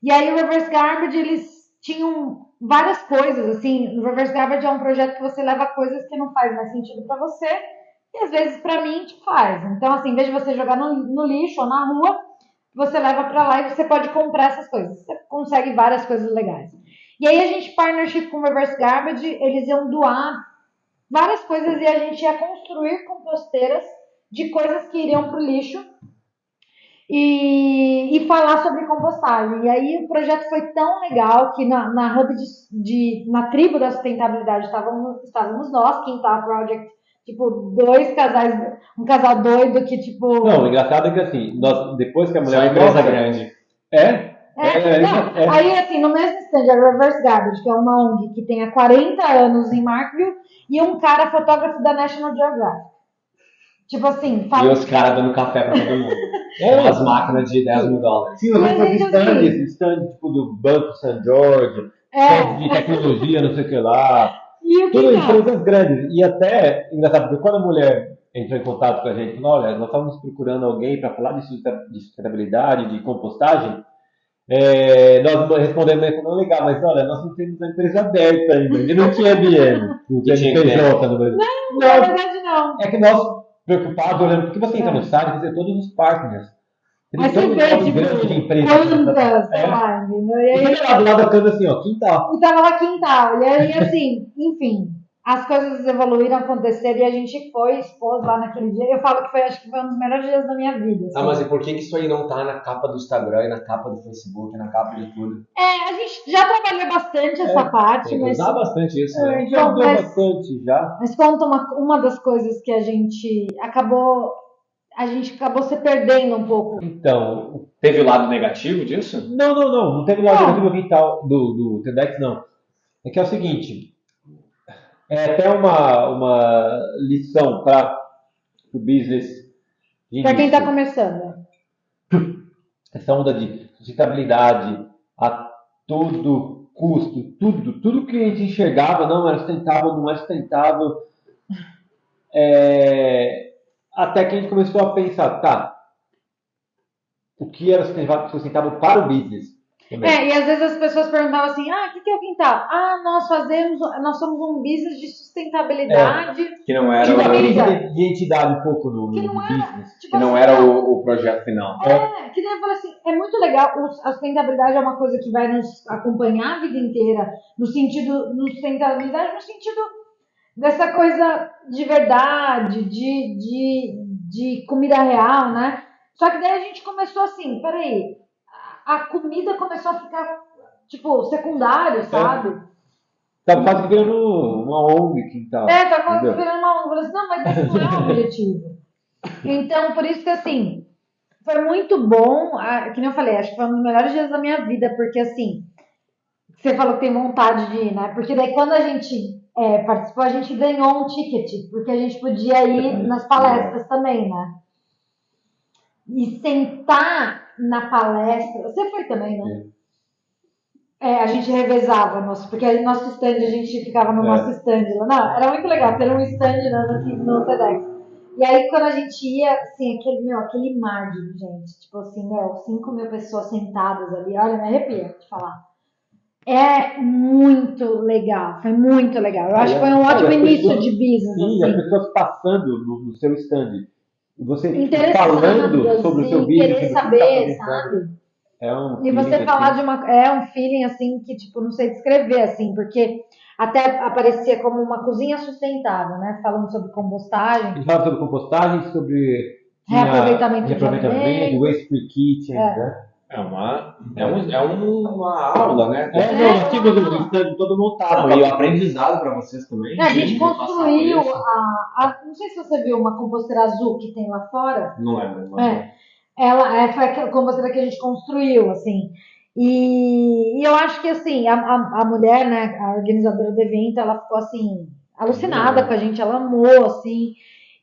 E aí o Reverse Garbage, eles tinham várias coisas, assim, no Reverse Garbage é um projeto que você leva coisas que não faz mais sentido para você e às vezes para mim te faz. Então, assim, em vez de você jogar no lixo ou na rua, você leva para lá e você pode comprar essas coisas. Você consegue várias coisas legais. E aí a gente, partnership com o Reverse Garbage, eles iam doar várias coisas e a gente ia construir composteiras de coisas que iriam pro lixo e falar sobre compostagem. E aí o projeto foi tão legal que na hub na tribo da sustentabilidade estávamos nós, Quintal Project, tipo, 2 casais, um casal doido que tipo... Não, o engraçado é que assim, depois que a mulher... Só empresa grande. Aí assim, no mesmo stand, a Reverse Garbage, que é uma ONG que tem há 40 anos em Markville, e um cara fotógrafo da National Geographic. Tipo assim, E os caras dando café pra todo mundo. Umas máquinas de $10.000. Sim, eu lembro de stand tipo do Banco St. George, stand de tecnologia, não sei o que lá. Tudo empresas grandes. E até, engraçado, porque quando a mulher entrou em contato com a gente, falou, olha, nós estávamos procurando alguém para falar de sustentabilidade, de compostagem, Nós respondemos, não, legal, mas olha, nós não temos a empresa aberta ainda, ainda não tinha BM, o tinha CNPJ no Brasil. Na verdade, não. É que nós, preocupados, olhando, porque você entra no site, você vê todos os partners. Mas Tem você um vê, nome tipo, grande de empresa. quantas, sei lá, entendeu? E E aí, fica lá do lado da câmera assim, ó, quintal. e tava lá quintal. E aí, assim, enfim, as coisas evoluíram, aconteceram e a gente foi, expôs lá naquele dia. Eu falo que foi, acho que foi um dos melhores dias da minha vida. Assim. Mas e por que isso aí não tá na capa do Instagram, e na capa do Facebook, na capa de tudo? A gente já trabalhou bastante essa parte, Tem que mas, usar bastante isso, né? A gente já usou bastante já. mas conta uma das coisas que a gente acabou se perdendo um pouco. Então, Teve o lado negativo disso? não teve lado negativo do quintal do TEDx, não. É que é o seguinte, é até uma lição para o business de Para quem está início. começando. Essa onda de sustentabilidade a todo custo, tudo que a gente enxergava não era sustentável, não é sustentável, até que a gente começou a pensar, tá, o que era sustentável para o business também. E às vezes as pessoas perguntavam assim, o que é o quintal? Nós somos um business de sustentabilidade. Que não era Tinha uma crise Comida. de identidade um pouco no Que não era, business. tipo que não assim, era o projeto final. que nem eu falei assim, é muito legal, a sustentabilidade é uma coisa que vai nos acompanhar a vida inteira, no sustentabilidade no sentido dessa coisa de verdade, de comida real, né? Só que daí a gente começou assim, peraí, a comida começou a ficar, tipo, secundário, sabe? Tá quase virando uma ONG quintal. Tá quase entendeu? virando uma... Eu falei assim, não, mas esse não é o objetivo. Então, por isso que, assim, foi muito bom, que nem eu falei, acho que foi um dos melhores dias da minha vida, porque, assim, você falou que tem vontade de ir, né? Porque daí, quando a gente participou, a gente ganhou um ticket, porque a gente podia ir nas palestras também, né? E sentar na palestra... Você foi também, né? A gente revezava, porque nosso stand, a gente ficava no nosso stand lá. Não, era muito legal ter um stand no TEDx. E aí, quando a gente ia, assim, aquele mar de gente, tipo assim, 5.000 pessoas sentadas ali, olha, me arrepia de falar. É muito legal, foi muito legal. Eu acho que foi um ótimo início de business. Sim, assim. as pessoas passando no seu stand. Você Interessadas sobre o seu e business, querer sobre o que tá saber, acontecendo. sabe? E você falar de um feeling assim que, tipo, não sei descrever, assim, porque até aparecia como uma cozinha sustentável, né? Falando sobre compostagem. A gente fala sobre compostagem, sobre reaproveitamento de waste free kitchen, né? É uma aula, né? Nós tínhamos um stand todo montado. E o aprendizado para vocês também. A gente construiu não sei se você viu uma composteira azul que tem lá fora. Não lembro. Ela foi a composteira que a gente construiu, assim. E eu acho que, assim, a mulher, né, a organizadora do evento, ela ficou, assim, alucinada com a gente, ela amou, assim.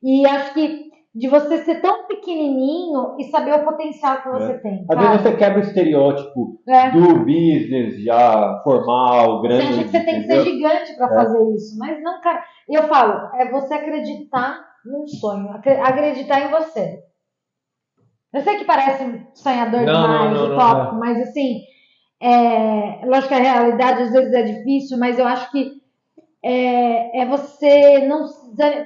E acho que de você ser tão pequenininho e saber o potencial que você tem. Às vezes você quebra o estereótipo do business já formal, grande. Você acha que você tem que ser gigante para fazer isso, mas não, cara. Eu falo, é você acreditar num sonho, acreditar em você. Eu sei que parece sonhador demais, utópico, mas assim, lógico que a realidade às vezes é difícil, mas eu acho que você não...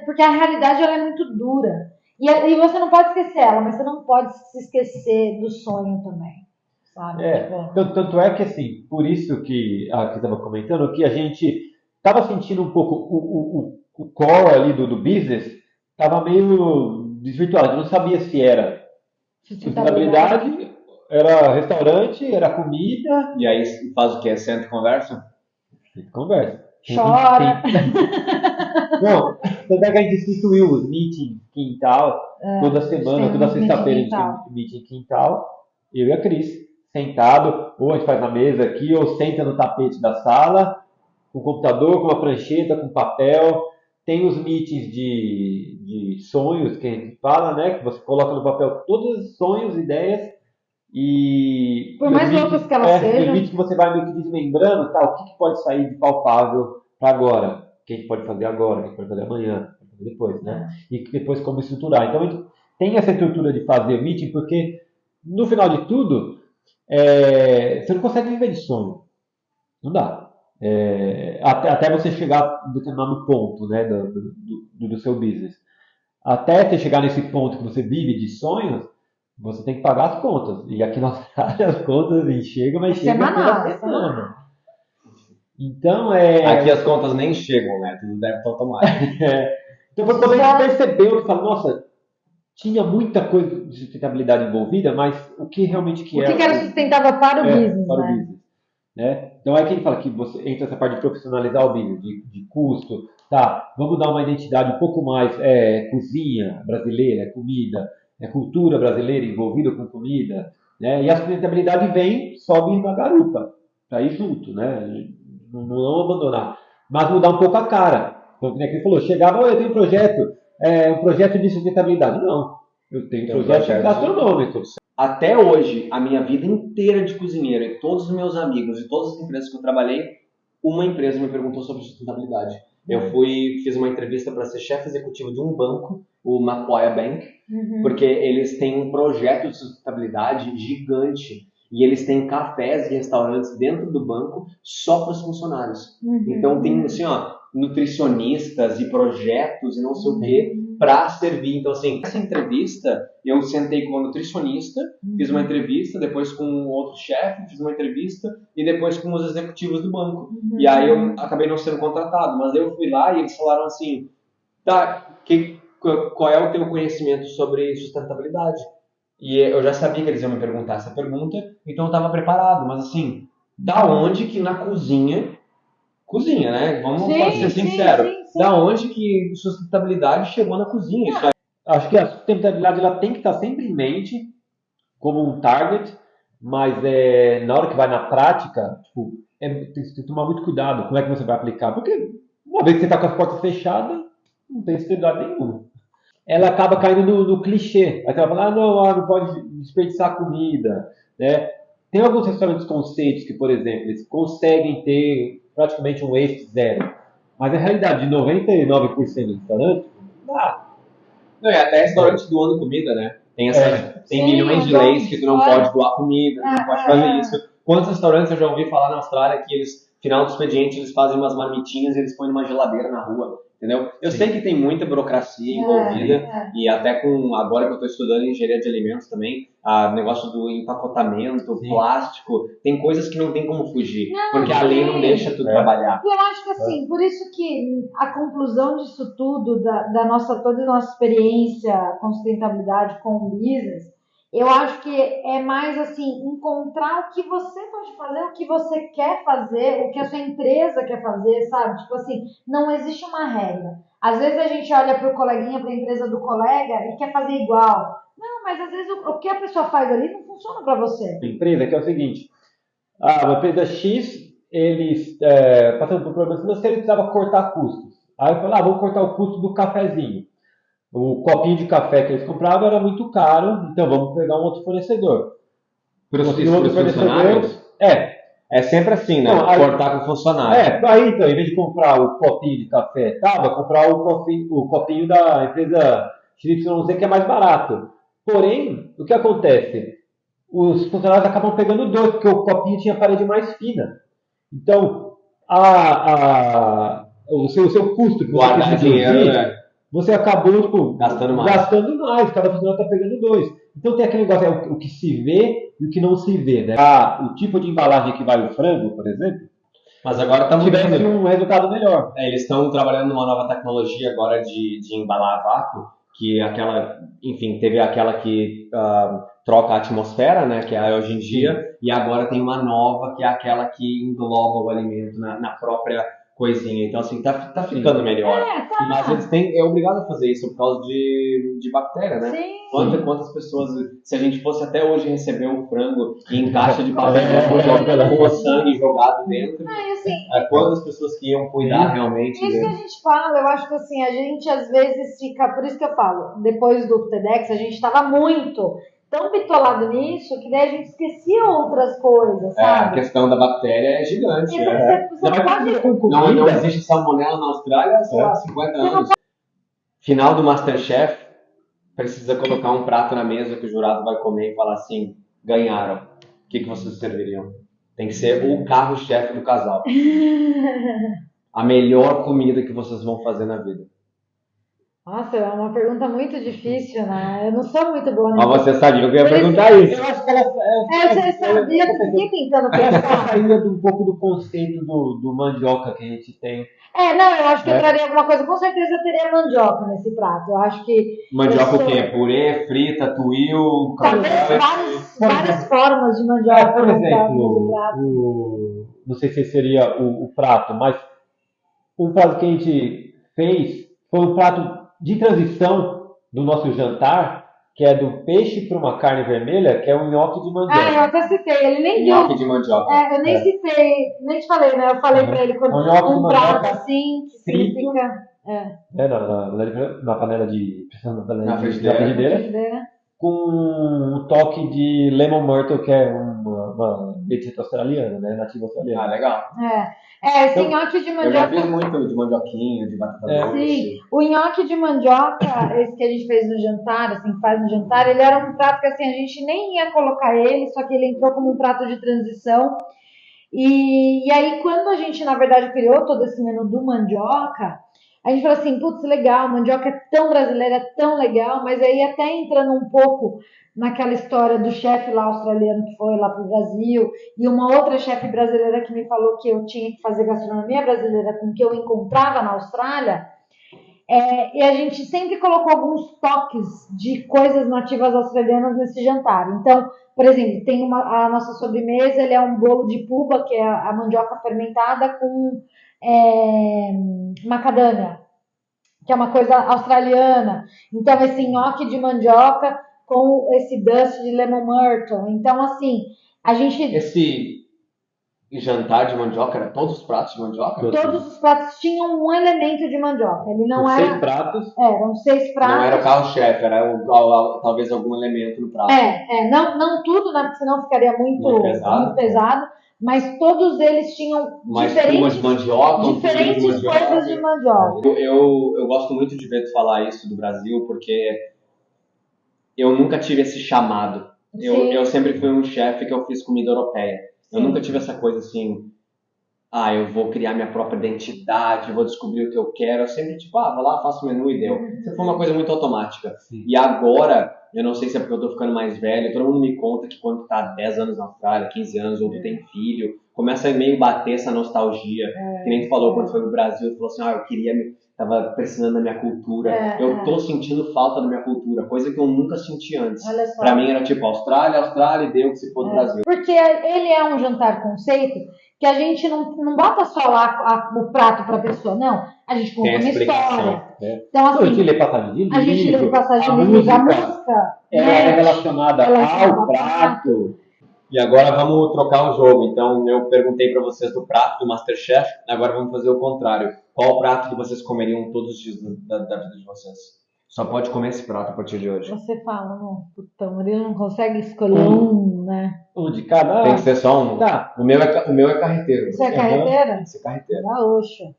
Porque a realidade ela é muito dura. E você não pode esquecer ela, mas você não pode se esquecer do sonho também, sabe? Tanto é que, assim, por isso que a que estava comentando, que a gente estava sentindo um pouco o core ali do business, estava meio desvirtuado, a gente não sabia se era sustentabilidade, era restaurante, era comida. E aí faz o que? Senta e conversa? Conversa. Chora. Não, tanto é que a gente instituiu os meeting quintal toda semana, toda sexta-feira a gente tem meeting quintal, eu e a Cris, sentado, ou a gente faz na mesa aqui, ou senta no tapete da sala, com o computador, com uma prancheta, com papel. Tem os meetings de sonhos que a gente fala, né? Que você coloca no papel todos os sonhos, ideias, e por mais loucos que elas sejam, os meetings que você vai meio que desmembrando, o que pode sair de palpável para agora, o que a gente pode fazer agora, o que a gente pode fazer amanhã, o que a gente pode fazer depois, né? E depois como estruturar. Então a gente tem essa estrutura de fazer o meeting, porque no final de tudo você não consegue viver de sonho. Não dá. Até você chegar a um determinado ponto, né, do seu business. Até você chegar nesse ponto que você vive de sonhos, você tem que pagar as contas. E aqui na área as contas chegam, mas chega toda semana. Então Aqui as contas nem chegam, né? Tudo débito automático. Então foi quando a gente percebeu que falou, nossa, tinha muita coisa de sustentabilidade envolvida, mas o que realmente o que era sustentável para o business, para né? o business. Né? Então é que ele fala que você entra essa parte de profissionalizar o business, de custo, tá? Vamos dar uma identidade um pouco mais cozinha brasileira, comida, cultura brasileira envolvida com comida, né? E a sustentabilidade sobe na garupa, tá ir junto, né? Não abandonar, mas mudar um pouco a cara. Então, como ele falou, chegava, eu tenho um projeto de sustentabilidade. Não, eu tenho um projeto gastronômico. Até hoje, a minha vida inteira de cozinheiro e todos os meus amigos e todas as empresas que eu trabalhei, uma empresa me perguntou sobre sustentabilidade. Eu fiz uma entrevista para ser chefe executivo de um banco, o Macquarie Bank, porque eles têm um projeto de sustentabilidade gigante e eles têm cafés e restaurantes dentro do banco só para os funcionários. Então tem assim, nutricionistas e projetos e não sei o quê para servir. Então assim, essa entrevista eu sentei com uma nutricionista, fiz uma entrevista, depois com outro chefe, fiz uma entrevista e depois com os executivos do banco. E aí eu acabei não sendo contratado, mas eu fui lá e eles falaram assim, tá, qual é o teu conhecimento sobre sustentabilidade? E eu já sabia que eles iam me perguntar essa pergunta, então eu estava preparado, mas assim, da onde que na cozinha, né? Vamos ser sinceros, da onde que sustentabilidade chegou na cozinha? Isso aí. Acho que a sustentabilidade ela tem que estar sempre em mente como um target, mas na hora que vai na prática, tipo, tem que tomar muito cuidado como é que você vai aplicar, porque uma vez que você está com as portas fechadas, não tem sustentabilidade nenhuma. Ela acaba caindo no clichê. Aí você vai falar, não pode desperdiçar comida, né? Tem alguns restaurantes conceitos que, por exemplo, eles conseguem ter praticamente um waste zero. Mas a realidade de 99% dos restaurantes, não dá. Não, e até restaurante doando comida, né? Tem milhões de leis que tu não pode doar comida, tu não pode fazer isso. Quantos restaurantes eu já ouvi falar na Austrália que eles, final do expediente, eles fazem umas marmitinhas e eles põem numa geladeira na rua, entendeu? Eu sei que tem muita burocracia envolvida e até agora que eu estou estudando engenharia de alimentos também, o negócio do empacotamento, plástico, tem coisas que não tem como fugir, porque a lei não deixa tu trabalhar. E eu acho que assim, por isso que a conclusão disso tudo, toda a nossa experiência com sustentabilidade, com o business, eu acho que é mais assim, encontrar o que você pode fazer, o que você quer fazer, o que a sua empresa quer fazer, sabe? Tipo assim, não existe uma regra. Às vezes a gente olha para o coleguinha, para a empresa do colega e quer fazer igual. Não, mas às vezes o que a pessoa faz ali não funciona para você. A empresa que é o seguinte, uma empresa X, eles, passando por problemas financeiros, precisava cortar custos. Aí eu falei, vamos cortar o custo do cafezinho. O copinho de café que eles compravam era muito caro, então vamos pegar um outro fornecedor. Para os funcionários? É sempre assim, né? Não, cortar com o funcionário. Aí então, em vez de comprar o copinho de café, vai comprar o copinho da empresa XYZ que é mais barato. Porém, o que acontece? Os funcionários acabam pegando dois, porque o copinho tinha parede mais fina. Então, o seu custo que você guardar dinheiro, né? Você acabou gastando mais, cada funcionário está pegando dois. Então tem aquele negócio, o que se vê e o que não se vê, né? O tipo de embalagem que vai o frango, por exemplo, mas agora está tivesse um resultado melhor. Eles estão trabalhando numa nova tecnologia agora de embalar a vácuo, que teve aquela que troca a atmosfera, né, que é hoje em dia, e agora tem uma nova que é aquela que engloba o alimento na própria coisinha. Então, assim, tá ficando melhor. Mas eles é obrigado a fazer isso por causa de bactéria, né? Sim. Quantas pessoas, se a gente fosse até hoje receber um frango em caixa de papel com o sangue jogado dentro, quantas pessoas que iam cuidar realmente isso que a gente fala, eu acho que assim, a gente às vezes fica, por isso que eu falo, depois do TEDx, a gente estava tão bitolado nisso que daí a gente esquecia outras coisas, sabe? A questão da bactéria é gigante. Você não existe salmonela na Austrália há, sei lá, 50 anos. Final do Masterchef, precisa colocar um prato na mesa que o jurado vai comer e falar assim, ganharam. que vocês serviriam? Tem que ser o carro-chefe do casal. A melhor comida que vocês vão fazer na vida. Nossa, é uma pergunta muito difícil, né? Eu não sou muito boa Mas nisso. você sabia que eu ia Por isso- perguntar isso. Eu acho que ela Você sabia, eu fiquei tentando acho que ela pensar. sairia um pouco do conceito do mandioca que a gente tem. Não, eu acho que eu É. traria alguma coisa. Com certeza eu teria mandioca nesse prato. Eu acho que Mandioca eu o quê? Purê, frita, tuil, talvez crocante? várias formas de mandioca Por no prato. exemplo, não sei se seria o prato, mas um prato que a gente fez foi um prato de transição do nosso jantar, que é do peixe para uma carne vermelha, que é um nhoque de Eu mandioca. até citei, ele nem viu. Nhoque de mandioca. Eu nem citei, nem te falei, né? Eu falei pra ele quando Um nhoque de um prato mandioca assim, que frito. significa. Né, na panela de Na frigideira. Frigideira. com um toque de lemon myrtle, que é uma receita australiana, né, nativa australiana. Legal. Esse Então, nhoque de Eu já mandioca. fiz muito de mandioquinha, de batata doce. Sim, o nhoque de mandioca, esse que a gente fez no jantar, assim, faz no jantar, ele era um prato que assim, a gente nem ia colocar ele, só que ele entrou como um prato de transição. E aí, quando a gente, na verdade, criou todo esse menu do mandioca, a gente falou assim, putz, legal, mandioca é tão brasileira, é tão legal, mas aí até entrando um pouco naquela história do chefe lá australiano que foi lá pro Brasil, e uma outra chefe brasileira que me falou que eu tinha que fazer gastronomia brasileira com o que eu encontrava na Austrália, e a gente sempre colocou alguns toques de coisas nativas australianas nesse jantar. Então, por exemplo, tem a nossa sobremesa, ele é um bolo de puba, que é a mandioca fermentada com macadâmia, que é uma coisa australiana. Então, esse nhoque de mandioca com esse dust de lemon myrtle. Então, assim, a gente... Esse jantar de mandioca era todos os pratos de mandioca? Todos os pratos tinham um elemento de mandioca. Ele não Os era... 6 pratos. Eram 6 pratos. Não era o carro-chefe, era talvez algum elemento no prato. Não tudo, né? Porque senão ficaria muito pesado. Mas todos eles tinham uma espuma de mandioca, diferentes coisas de mandioca. Eu gosto muito de ver tu falar isso do Brasil, porque eu nunca tive esse chamado. Eu sempre fui um chefe que eu fiz comida europeia. Eu nunca tive essa coisa assim, eu vou criar minha própria identidade, vou descobrir o que eu quero. Eu sempre vou lá, faço o menu e deu. Isso foi uma coisa muito automática. Sim. E agora, eu não sei se é porque eu tô ficando mais velho, todo mundo me conta que quando tu tá 10 anos na Austrália, 15 anos, ou tu tem filho, começa a meio bater essa nostalgia. Que nem tu falou quando foi pro Brasil, tu falou assim, eu queria, tava precisando da minha cultura. Eu tô sentindo falta da minha cultura, coisa que eu nunca senti antes. Pra mim era tipo, Austrália e deu que se for do Brasil. Porque ele é um jantar conceito que a gente não bota só lá o prato pra pessoa, não. A gente conta uma história. Então, assim, a gente lê passagem de livro, a gente lê passagem de livro, a música é relacionada ao prato. E agora vamos trocar o jogo. Então, eu perguntei para vocês do prato do MasterChef, agora vamos fazer o contrário. Qual prato que vocês comeriam todos os dias da vida de vocês? Só pode comer esse prato a partir de hoje. Você fala, não, puta, o Murilo não consegue escolher um, né? Um de cada. Tem que ser só um. Tá. O meu é carreteiro. Isso é carreteira? Tem que ser carreteiro. Gaúcho.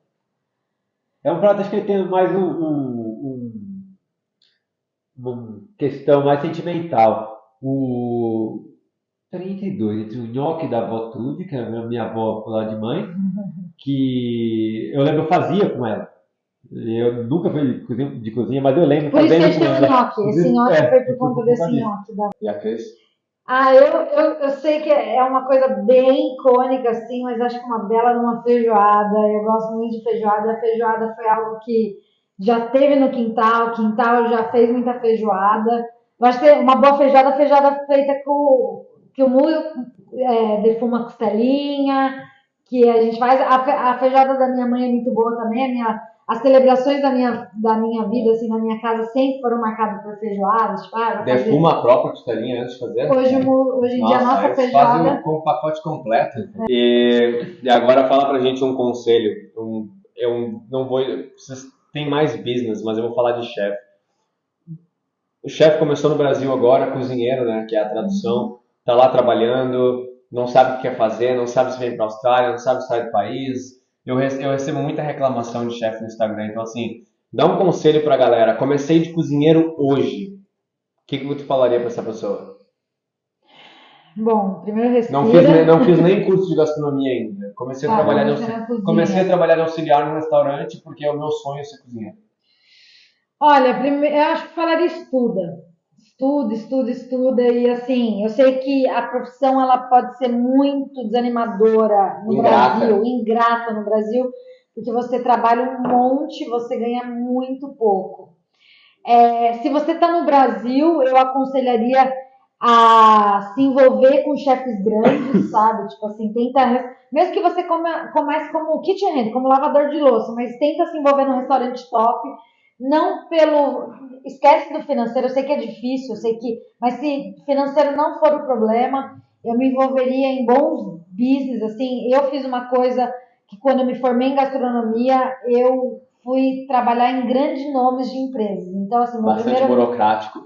É um prato, acho que ele tem mais uma questão mais sentimental. O 32, entre o nhoque da avó Trude, que é a minha avó por lado de mãe, que eu lembro eu fazia com ela. Eu nunca fui de cozinha, mas eu lembro por isso que fazendo a gente com tem ela. o nhoque. Esse nhoque foi por conta desse nhoque. E a Cris? Eu sei que é uma coisa bem icônica, assim, mas acho que uma bela numa feijoada. Eu gosto muito de feijoada. A feijoada foi algo que já teve no quintal. O quintal já fez muita feijoada. Eu acho que uma boa feijoada feita com que o mulho defuma a costelinha, que a gente faz. A feijoada da minha mãe é muito boa também. As celebrações da minha vida, assim, na minha casa, sempre foram marcadas por feijoadas. Defuma a própria costelinha antes de fazer? Hoje em dia a nossa feijoada... Fazem com o pacote completo. E agora fala pra gente um conselho. Eu não vou... Vocês têm mais business, mas eu vou falar de chefe. O chefe começou no Brasil agora, cozinheiro, né, que é a tradução. Tá lá trabalhando, não sabe o que quer fazer, não sabe se vem pra Austrália, não sabe se sai do país. Eu recebo muita reclamação de chefe no Instagram, então assim, dá um conselho pra galera. Comecei de cozinheiro hoje. O que tu falaria pra essa pessoa? Bom, primeiro respira. Não fiz nem curso de gastronomia ainda. Comecei a trabalhar de auxiliar no restaurante porque é o meu sonho ser cozinheiro. Olha, primeiro, eu acho que falaria estuda. Estuda. E assim, eu sei que a profissão ela pode ser muito desanimadora no Brasil, ingrata no Brasil, porque você trabalha um monte, você ganha muito pouco. Se você está no Brasil, eu aconselharia a se envolver com chefes grandes, sabe? Tipo assim, tenta. Mesmo que você comece como kitchen hand, como lavador de louça, mas tenta se envolver num restaurante top. Não pelo. Esquece do financeiro, eu sei que é difícil, eu sei que. Mas se financeiro não for o problema, eu me envolveria em bons business. Assim, eu fiz uma coisa que quando eu me formei em gastronomia, eu fui trabalhar em grandes nomes de empresas. Então, assim, bastante burocrático.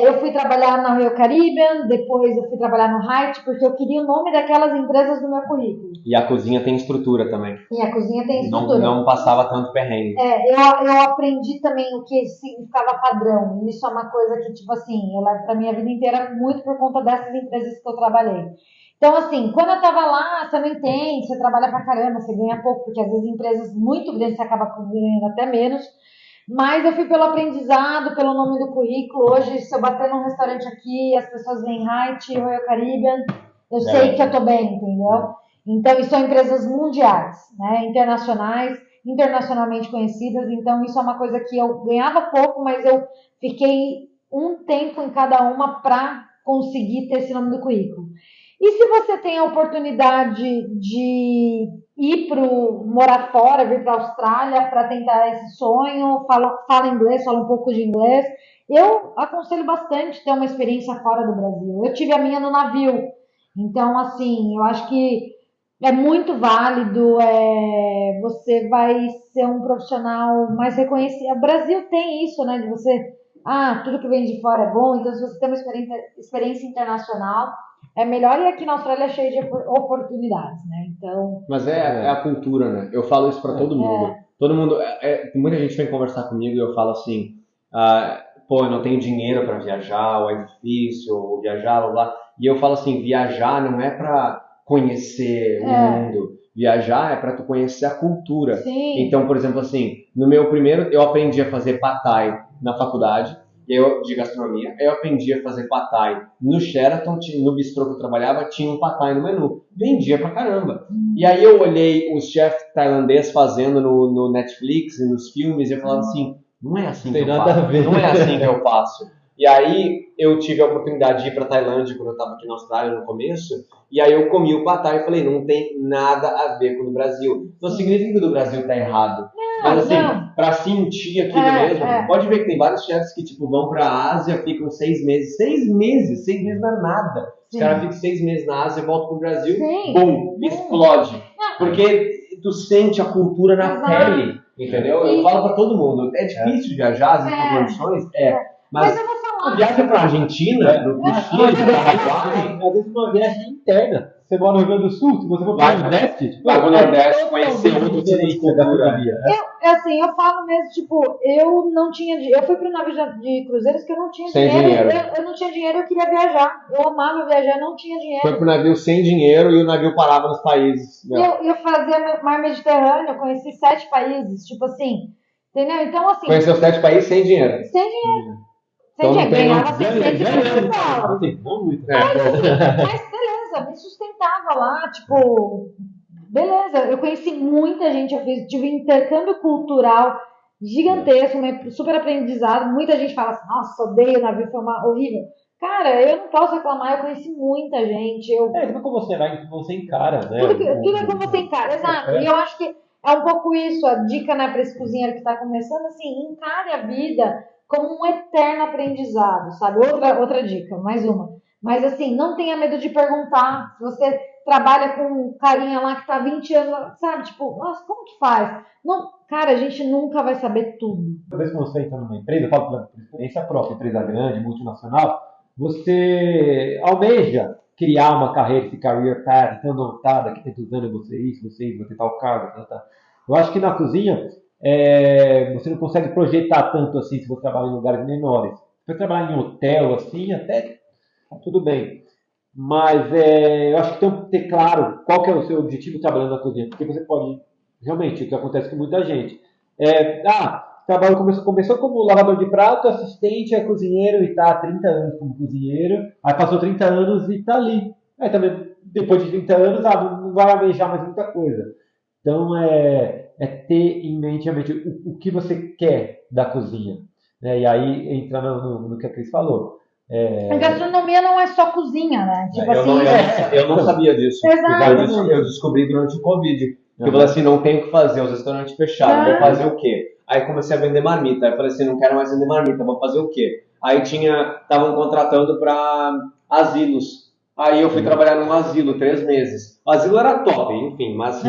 Eu fui trabalhar na Royal Caribbean, depois eu fui trabalhar no Hyatt, porque eu queria o nome daquelas empresas no meu currículo. E a cozinha tem estrutura também. E a cozinha tem estrutura. Não passava tanto perrengue. Eu aprendi também o que significava padrão. E isso é uma coisa que, tipo assim, eu levo pra minha vida inteira muito por conta dessas empresas que eu trabalhei. Então, assim, quando eu tava lá, você não entende, você trabalha pra caramba, você ganha pouco, porque às vezes empresas muito grandes você acaba ganhando até menos. Mas eu fui pelo aprendizado, pelo nome do currículo. Hoje, se eu bater num restaurante aqui, as pessoas veem Hyatt, Royal Caribbean, eu sei que eu tô bem, entendeu? Então, e são empresas mundiais, né? Internacionalmente conhecidas. Então, isso é uma coisa que eu ganhava pouco, mas eu fiquei um tempo em cada uma para conseguir ter esse nome do currículo. E se você tem a oportunidade de ir morar fora, vir para a Austrália para tentar esse sonho, fala inglês, fala um pouco de inglês, eu aconselho bastante ter uma experiência fora do Brasil. Eu tive a minha no navio, então assim, eu acho que é muito válido, você vai ser um profissional mais reconhecido. O Brasil tem isso, né, de você, tudo que vem de fora é bom, então se você tem uma experiência internacional, é melhor, e aqui na Austrália é cheio de oportunidades, né? Então. Mas é a cultura, né? Eu falo isso para todo mundo. Todo mundo. Muita gente vem conversar comigo e eu falo assim: eu não tenho dinheiro para viajar, ou é difícil, ou viajar, blá blá. E eu falo assim: viajar não é para conhecer o mundo. Viajar é para tu conhecer a cultura. Sim. Então, por exemplo, assim, no meu primeiro, eu aprendi a fazer pad thai na faculdade. De gastronomia, eu aprendi a fazer pad thai no Sheraton, no bistrô que eu trabalhava, tinha um pad thai no menu, vendia pra caramba. E aí eu olhei os chefs tailandeses fazendo no Netflix e nos filmes e eu falava assim, não é assim que eu faço, não é assim que eu faço. E aí eu tive a oportunidade de ir pra Tailândia quando eu estava aqui na Austrália no começo, e aí eu comi o pad thai e falei, não tem nada a ver com o do Brasil. Não significa que o do Brasil tá errado. Mas assim, pra sentir aquilo mesmo, pode ver que tem vários chefs que tipo, vão pra Ásia, ficam 6 meses. 6 meses não é nada. Os caras ficam 6 meses na Ásia, voltam pro Brasil, bum, explode. Porque tu sente a cultura na pele, entendeu? Eu falo pra todo mundo, é difícil viajar, as condições, mas eu vou falar. Viaja pra Argentina, pro Chile, pro Paraguai, às vezes uma viagem interna. Você mora no Rio Grande do Sul, se você for para o Nordeste, vai pro Nordeste conhecer outro tipo de cultura. Eu falo mesmo, tipo, eu não tinha dinheiro. Eu fui pro navio de cruzeiros que eu não tinha dinheiro. Eu não tinha dinheiro, eu queria viajar. Eu amava viajar, não tinha dinheiro. Foi pro navio sem dinheiro e o navio parava nos países. Eu fazia mar Mediterrâneo, eu conheci 7 países, tipo assim, entendeu? Então, assim. Conheceu 7 países sem dinheiro. Sem dinheiro. Sem dinheiro, ganhava 650 dólares. Mas beleza, me sustentava lá, tipo, beleza, eu conheci muita gente, tive um intercâmbio cultural gigantesco, super aprendizado, muita gente fala assim, nossa, odeio o navio, foi horrível. Cara, eu não posso reclamar, eu conheci muita gente. Tudo como você vai, você encara, né? Tudo é como você encara, exato. E eu acho que é um pouco isso, a dica, né, para esse cozinheiro que está começando, assim, encare a vida como um eterno aprendizado, sabe? Outra dica, mais uma. Mas assim, não tenha medo de perguntar. Se você trabalha com um carinha lá que está há 20 anos, sabe? Tipo, nossa, como que faz? Não, cara, a gente nunca vai saber tudo. Uma vez que você entra numa empresa, eu falo por experiência própria, empresa grande, multinacional, você almeja criar uma carreira, esse career path, tão notada, que tem usando você ter tal cargo, tá. Eu acho que na cozinha, você não consegue projetar tanto assim se você trabalha em lugares menores. Se você trabalhar em hotel, assim, até tudo bem. Mas eu acho que tem que ter claro qual que é o seu objetivo trabalhando na cozinha, porque você pode, realmente, o que acontece com muita gente, trabalho começou como lavador de prato, assistente, é cozinheiro e está há 30 anos como cozinheiro, aí passou 30 anos e está ali. Aí também, depois de 30 anos, não vai almejar mais muita coisa. Então, é ter em mente realmente o que você quer da cozinha. Né? E aí entra no que a Cris falou. A gastronomia não é só cozinha, né? Tipo Eu assim. não sabia disso. Exato. Eu descobri durante o Covid. Eu falei assim, não tenho o que fazer, os restaurantes fecharam, vou fazer o quê? Aí comecei a vender marmita. Aí falei assim, não quero mais vender marmita, vou fazer o quê? Aí estavam contratando para asilos. Aí eu fui trabalhar num asilo 3 meses. O asilo era top, enfim, mas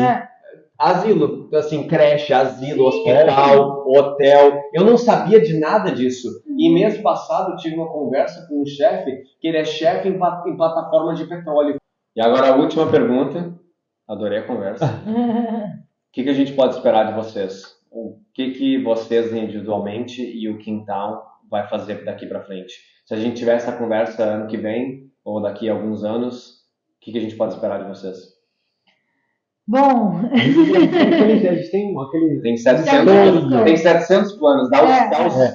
asilo, assim, creche, asilo, hospital, hotel. Eu não sabia de nada disso. E mês passado eu tive uma conversa com um chefe, que ele é chefe em plataforma de petróleo. E agora a última pergunta. Adorei a conversa. O que a gente pode esperar de vocês? O que vocês individualmente e o Quintal vai fazer daqui para frente? Se a gente tiver essa conversa ano que vem, ou daqui a alguns anos, o que a gente pode esperar de vocês? Bom, A gente tem aquele. Tem 700 planos, dá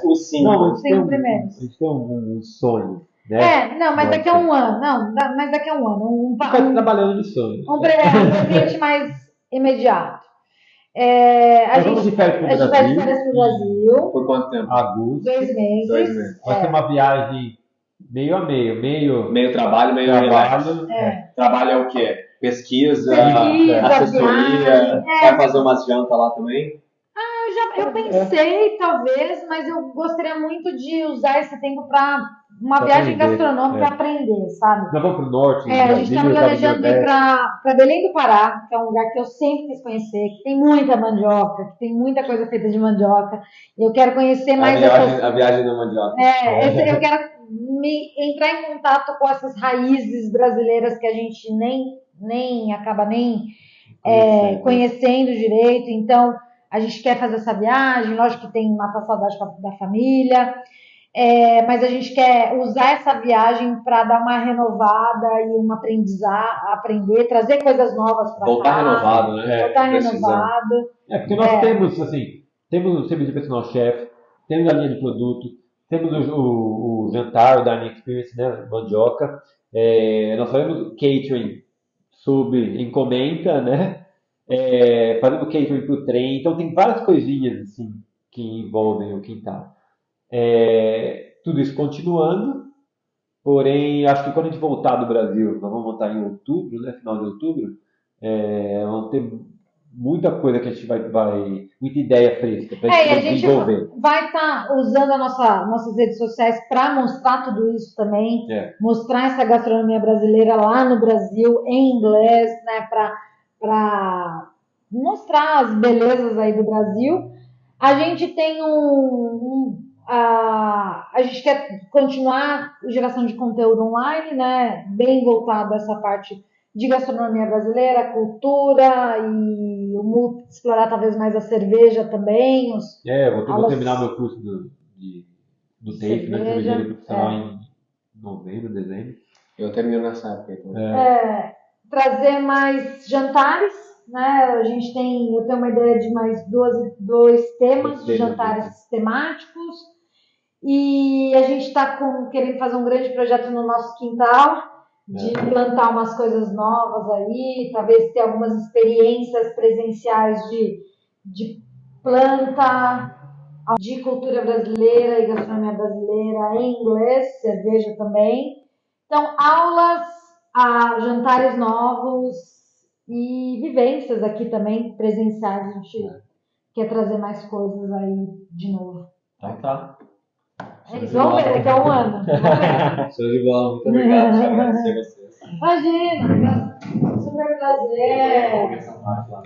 os 5. Não, a Cinco primeiros. gente tem um sonho. Né? Não, mas daqui a um ano. Não, mas daqui a um ano. Fica trabalhando de sonho. Um presente mais imediato. A gente vamos de férias para o Brasil. Por quanto tempo? Agosto. 2 meses. 2 meses. Vai ser uma viagem meio a meio. Meio trabalho, meio relax. Trabalho é o quê? Pesquisa, assessoria. Vai fazer umas jantas lá também? Eu pensei, talvez, mas eu gostaria muito de usar esse tempo para uma viagem gastronômica para aprender, sabe? Nós vamos para o norte. A gente está planejando ir para Belém do Pará, que é um lugar que eu sempre quis conhecer, que tem muita mandioca, que tem muita coisa feita de mandioca. Eu quero conhecer mais a viagem da mandioca. Eu quero entrar em contato com essas raízes brasileiras que a gente nem acaba conhecendo direito. Então, a gente quer fazer essa viagem, lógico que tem matar saudade da família, mas a gente quer usar essa viagem para dar uma renovada e aprender, trazer coisas novas para cá. Voltar renovado, né? Voltar renovado. Porque nós temos o serviço de personal chef, temos a linha de produto, temos o jantar, o Dining Experience, né? Mandioca. Nós fazemos catering sob encomenda, né? Fazendo catering para o trem. Então tem várias coisinhas assim que envolvem o Quintal. Tudo isso continuando, porém acho que quando a gente voltar do Brasil, nós vamos voltar em outubro, né? Final de outubro, vamos ter muita coisa que a gente vai muita ideia fresca para a gente desenvolver. Vai estar usando nossas redes sociais para mostrar tudo isso também, mostrar essa gastronomia brasileira lá no Brasil em inglês, né? Para mostrar as belezas aí do Brasil. A gente tem a gente quer continuar a geração de conteúdo online, né? Bem voltado a essa parte de gastronomia brasileira, cultura e explorar talvez mais a cerveja também. Vou terminar meu curso do TAFE, né? Cervejaria profissional em novembro, dezembro. Eu termino nessa época também. Trazer mais jantares, né? Eu tenho uma ideia de mais dois temas de jantares temáticos. E a gente está querendo fazer um grande projeto no nosso quintal, de plantar umas coisas novas aí, talvez ter algumas experiências presenciais de planta, de cultura brasileira e gastronomia brasileira em inglês, cerveja também. Então, aulas, jantares novos e vivências aqui também presenciais. A gente quer trazer mais coisas aí de novo. Então tá. Vamos ver daqui a um ano. Show de bola, muito obrigado. Quero agradecer a vocês. Imagina, super prazer. Essa parte lá.